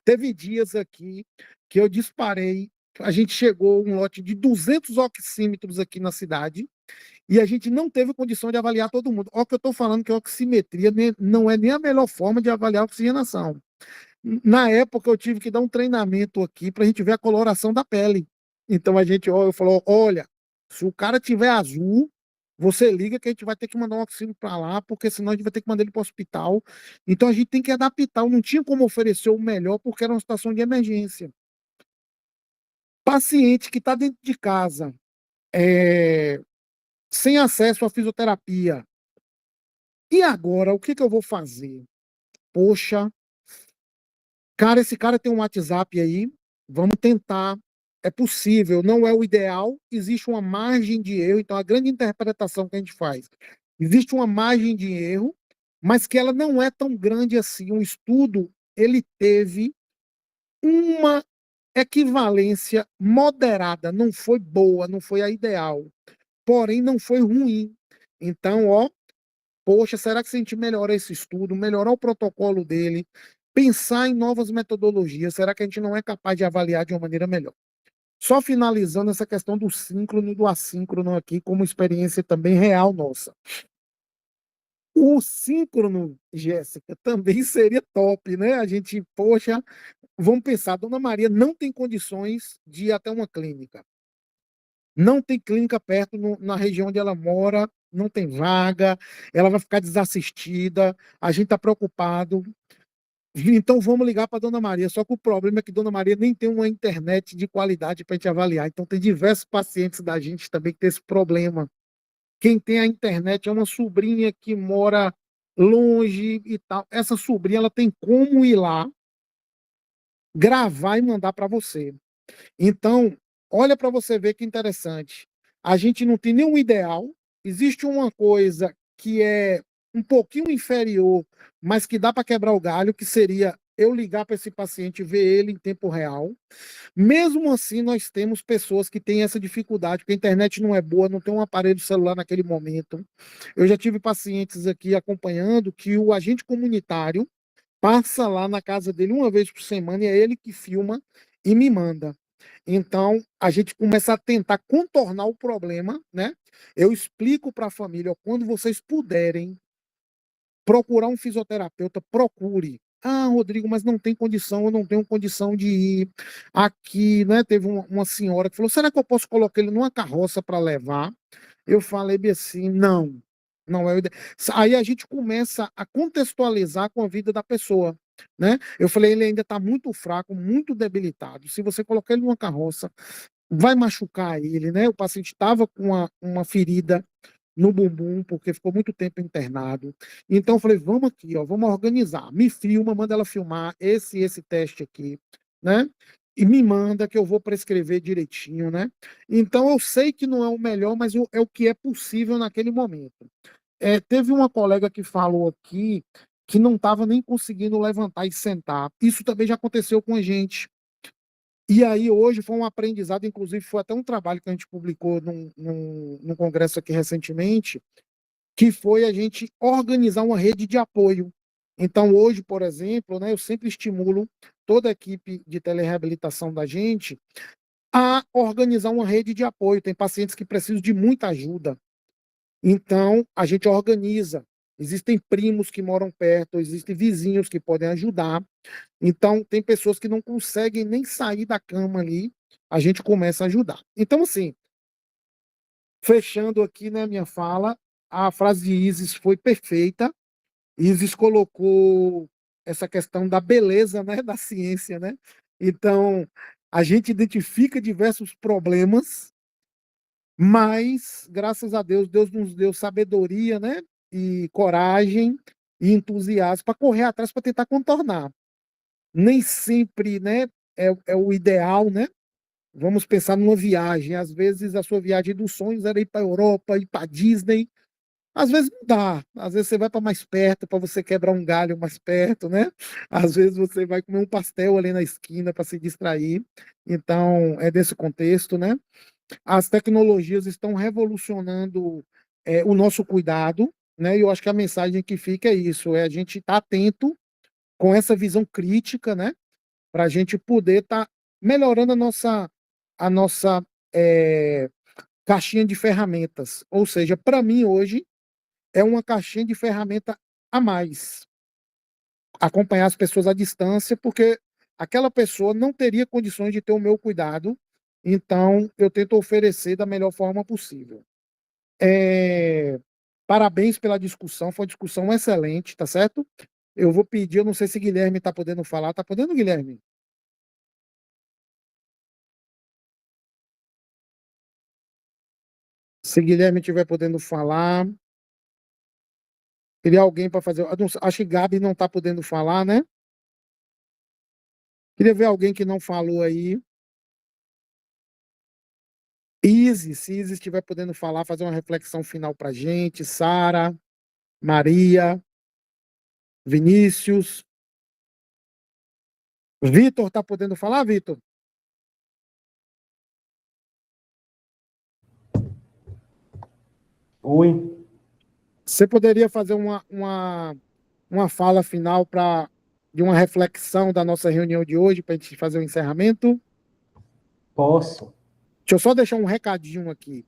Teve dias aqui que eu disparei. A gente chegou um lote de 200 oxímetros aqui na cidade e a gente não teve condição de avaliar todo mundo. Olha o que eu estou falando, que a oximetria não é nem a melhor forma de avaliar a oxigenação. Na época, eu tive que dar um treinamento aqui para a gente ver a coloração da pele. Então, a gente falou: olha, se o cara tiver azul, você liga que a gente vai ter que mandar um oxímetro para lá, porque senão a gente vai ter que mandar ele para o hospital. Então, a gente tem que adaptar. Não tinha como oferecer o melhor, porque era uma situação de emergência. Paciente que está dentro de casa, sem acesso à fisioterapia. E agora, o que eu vou fazer? Poxa, cara, esse cara tem um WhatsApp aí, vamos tentar. É possível, não é o ideal, existe uma margem de erro, então a grande interpretação que a gente faz, existe uma margem de erro, mas que ela não é tão grande assim. O estudo, ele teve uma equivalência moderada, não foi boa, não foi a ideal, porém não foi ruim. Então, poxa, será que se a gente melhorar esse estudo, melhorar o protocolo dele, pensar em novas metodologias, será que a gente não é capaz de avaliar de uma maneira melhor? Só finalizando essa questão do síncrono e do assíncrono aqui, como experiência também real nossa. O síncrono, Jéssica, também seria top, né? A gente, poxa, vamos pensar, Dona Maria não tem condições de ir até uma clínica. Não tem clínica perto na região onde ela mora, não tem vaga, ela vai ficar desassistida, a gente está preocupado. Então vamos ligar para Dona Maria. Só que o problema é que Dona Maria nem tem uma internet de qualidade para a gente avaliar. Então tem diversos pacientes da gente também que tem esse problema. Quem tem a internet é uma sobrinha que mora longe e tal. Essa sobrinha ela tem como ir lá, gravar e mandar para você. Então, olha para você ver que interessante. A gente não tem nenhum ideal. Existe uma coisa que é um pouquinho inferior, mas que dá para quebrar o galho, que seria eu ligar para esse paciente e ver ele em tempo real. Mesmo assim, nós temos pessoas que têm essa dificuldade, porque a internet não é boa, não tem um aparelho celular naquele momento. Eu já tive pacientes aqui acompanhando que o agente comunitário passa lá na casa dele uma vez por semana e é ele que filma e me manda. Então, a gente começa a tentar contornar o problema, né? Eu explico para a família, ó, quando vocês puderem procurar um fisioterapeuta, procure. Ah, Rodrigo, mas não tem condição, eu não tenho condição de ir aqui, né? Teve uma senhora que falou: será que eu posso colocar ele numa carroça para levar? Eu falei bem assim: não, não é o ideal. Aí a gente começa a contextualizar com a vida da pessoa, né? Eu falei: ele ainda está muito fraco, muito debilitado. Se você colocar ele numa carroça, vai machucar ele, né? O paciente estava com uma ferida no bumbum, porque ficou muito tempo internado. Então, eu falei: vamos aqui, ó, vamos organizar. Me filma, manda ela filmar esse teste aqui, né? E me manda que eu vou prescrever direitinho, né? Então, eu sei que não é o melhor, mas é o que é possível naquele momento. Teve uma colega que falou aqui que não estava nem conseguindo levantar e sentar. Isso também já aconteceu com a gente. E aí, hoje, foi um aprendizado, inclusive, foi até um trabalho que a gente publicou num congresso aqui recentemente, que foi a gente organizar uma rede de apoio. Então, hoje, por exemplo, né, eu sempre estimulo toda a equipe de telereabilitação da gente a organizar uma rede de apoio. Tem pacientes que precisam de muita ajuda. Então, a gente organiza. Existem primos que moram perto, existem vizinhos que podem ajudar. Então, tem pessoas que não conseguem nem sair da cama ali, a gente começa a ajudar. Então, assim, fechando aqui, né, minha fala, a frase de Isis foi perfeita. Isis colocou essa questão da beleza, né, da ciência, né? Então, a gente identifica diversos problemas, mas, graças a Deus, Deus nos deu sabedoria, né, e coragem e entusiasmo para correr atrás para tentar contornar. Nem sempre, né, é o ideal, né? Vamos pensar numa viagem. Às vezes a sua viagem dos sonhos era ir para a Europa, ir para Disney. Às vezes não dá. Às vezes você vai para mais perto, para você quebrar um galho mais perto, né? Às vezes você vai comer um pastel ali na esquina para se distrair. Então, é desse contexto, né? As tecnologias estão revolucionando o nosso cuidado, né? E eu acho que a mensagem que fica é isso: a gente estar atento com essa visão crítica, né? Para a gente poder estar melhorando a nossa caixinha de ferramentas. Ou seja, para mim hoje é uma caixinha de ferramenta a mais. Acompanhar as pessoas à distância, porque aquela pessoa não teria condições de ter o meu cuidado, então eu tento oferecer da melhor forma possível. Parabéns pela discussão, foi uma discussão excelente, tá certo? Eu vou pedir, eu não sei se Guilherme está podendo falar. Está podendo, Guilherme? Se Guilherme estiver podendo falar, queria alguém para fazer. Acho que Gabi não está podendo falar, né? Queria ver alguém que não falou aí. Isis, se Isis estiver podendo falar, fazer uma reflexão final para a gente. Sara, Maria, Vinícius. Vitor, está podendo falar, Vitor? Oi, Você poderia fazer uma fala final de uma reflexão da nossa reunião de hoje, para a gente fazer o encerramento? posso? Deixa eu só deixar um recadinho aqui.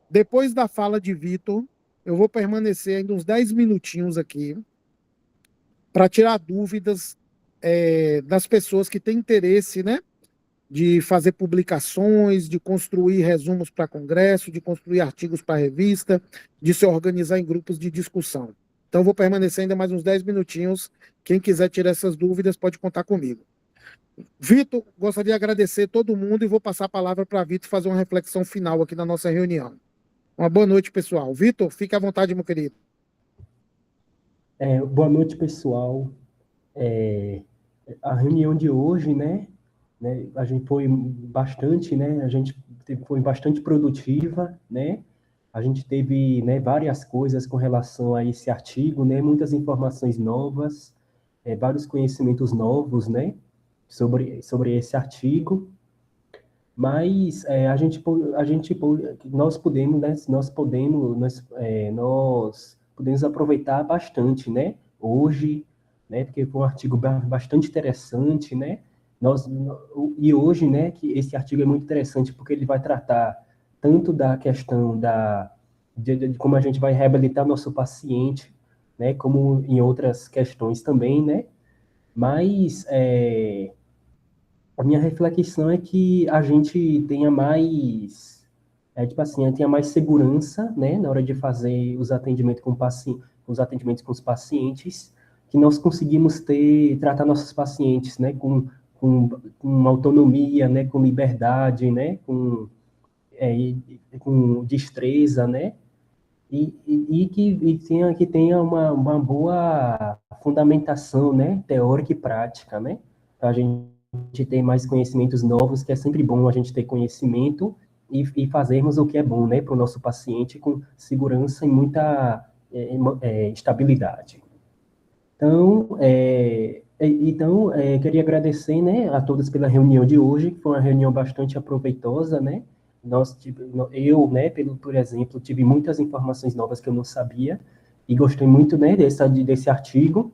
Depois da fala de Vitor, eu vou permanecer ainda uns 10 minutinhos aqui para tirar dúvidas das pessoas que têm interesse, né, de fazer publicações, de construir resumos para congresso, de construir artigos para revista, de se organizar em grupos de discussão. Então, eu vou permanecer ainda mais uns 10 minutinhos. Quem quiser tirar essas dúvidas, pode contar comigo. Vitor, gostaria de agradecer todo mundo e vou passar a palavra para Vitor fazer uma reflexão final aqui na nossa reunião. Uma boa noite, pessoal. Vitor, fique à vontade, meu querido. Boa noite, pessoal. A reunião de hoje, né, a gente foi bastante, né, foi bastante produtiva, né? A gente teve, né, várias coisas com relação a esse artigo, né, muitas informações novas, vários conhecimentos novos, né, sobre esse artigo. Mas nós podemos, né, nós podemos aproveitar bastante, né, hoje, né, porque foi um artigo bastante interessante, né, E hoje, né, que esse artigo é muito interessante porque ele vai tratar tanto da questão de como a gente vai reabilitar nosso paciente, né, como em outras questões também, né, mas a minha reflexão é que a gente tenha mais, tipo assim, tenha mais segurança, né, na hora de fazer os atendimentos os atendimentos com os pacientes, que nós conseguimos tratar nossos pacientes, né, com autonomia, né, com liberdade, né, com destreza, né, que tenha uma boa fundamentação, né, teórica e prática, né, para a gente ter mais conhecimentos novos, que é sempre bom a gente ter conhecimento e fazermos o que é bom, né, para o nosso paciente com segurança e muita estabilidade. Queria agradecer, né, a todos pela reunião de hoje, que foi uma reunião bastante aproveitosa, né, eu, né, por exemplo, tive muitas informações novas que eu não sabia, e gostei muito, né, desse artigo.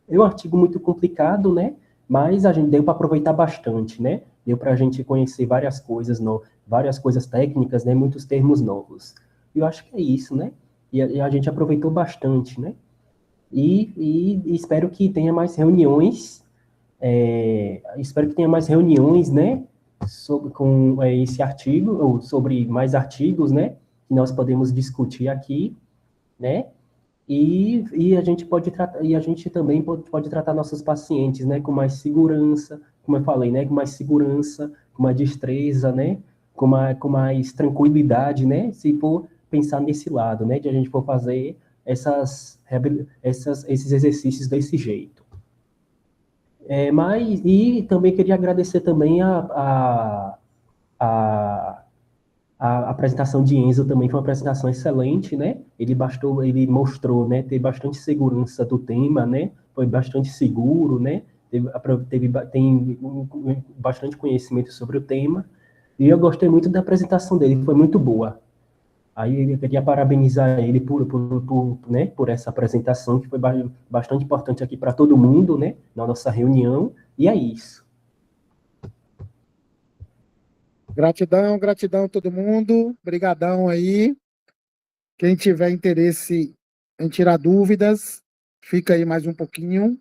É um artigo muito complicado, né, mas a gente deu para aproveitar bastante, né, deu para a gente conhecer várias coisas técnicas, né, muitos termos novos. Eu acho que é isso, né, e a gente aproveitou bastante, né, e espero que tenha mais reuniões, né, com esse artigo, ou sobre mais artigos, né, que nós podemos discutir aqui, né, e a gente pode tratar, e a gente também pode tratar nossos pacientes, né, com mais segurança, como eu falei, né, com mais segurança, com mais destreza, né, com mais tranquilidade, né, se for pensar nesse lado, né, de a gente for fazer esses exercícios desse jeito. E também queria agradecer também a, a apresentação de Enzo também foi uma apresentação excelente, né? Ele mostrou, né, ter bastante segurança do tema, né? Foi bastante seguro, né? Tem bastante conhecimento sobre o tema. E eu gostei muito da apresentação dele, foi muito boa. Aí eu queria parabenizar ele né, por essa apresentação, que foi bastante importante aqui para todo mundo, né? Na nossa reunião. E é isso. Gratidão, gratidão a todo mundo. Obrigadão aí. Quem tiver interesse em tirar dúvidas, fica aí mais um pouquinho.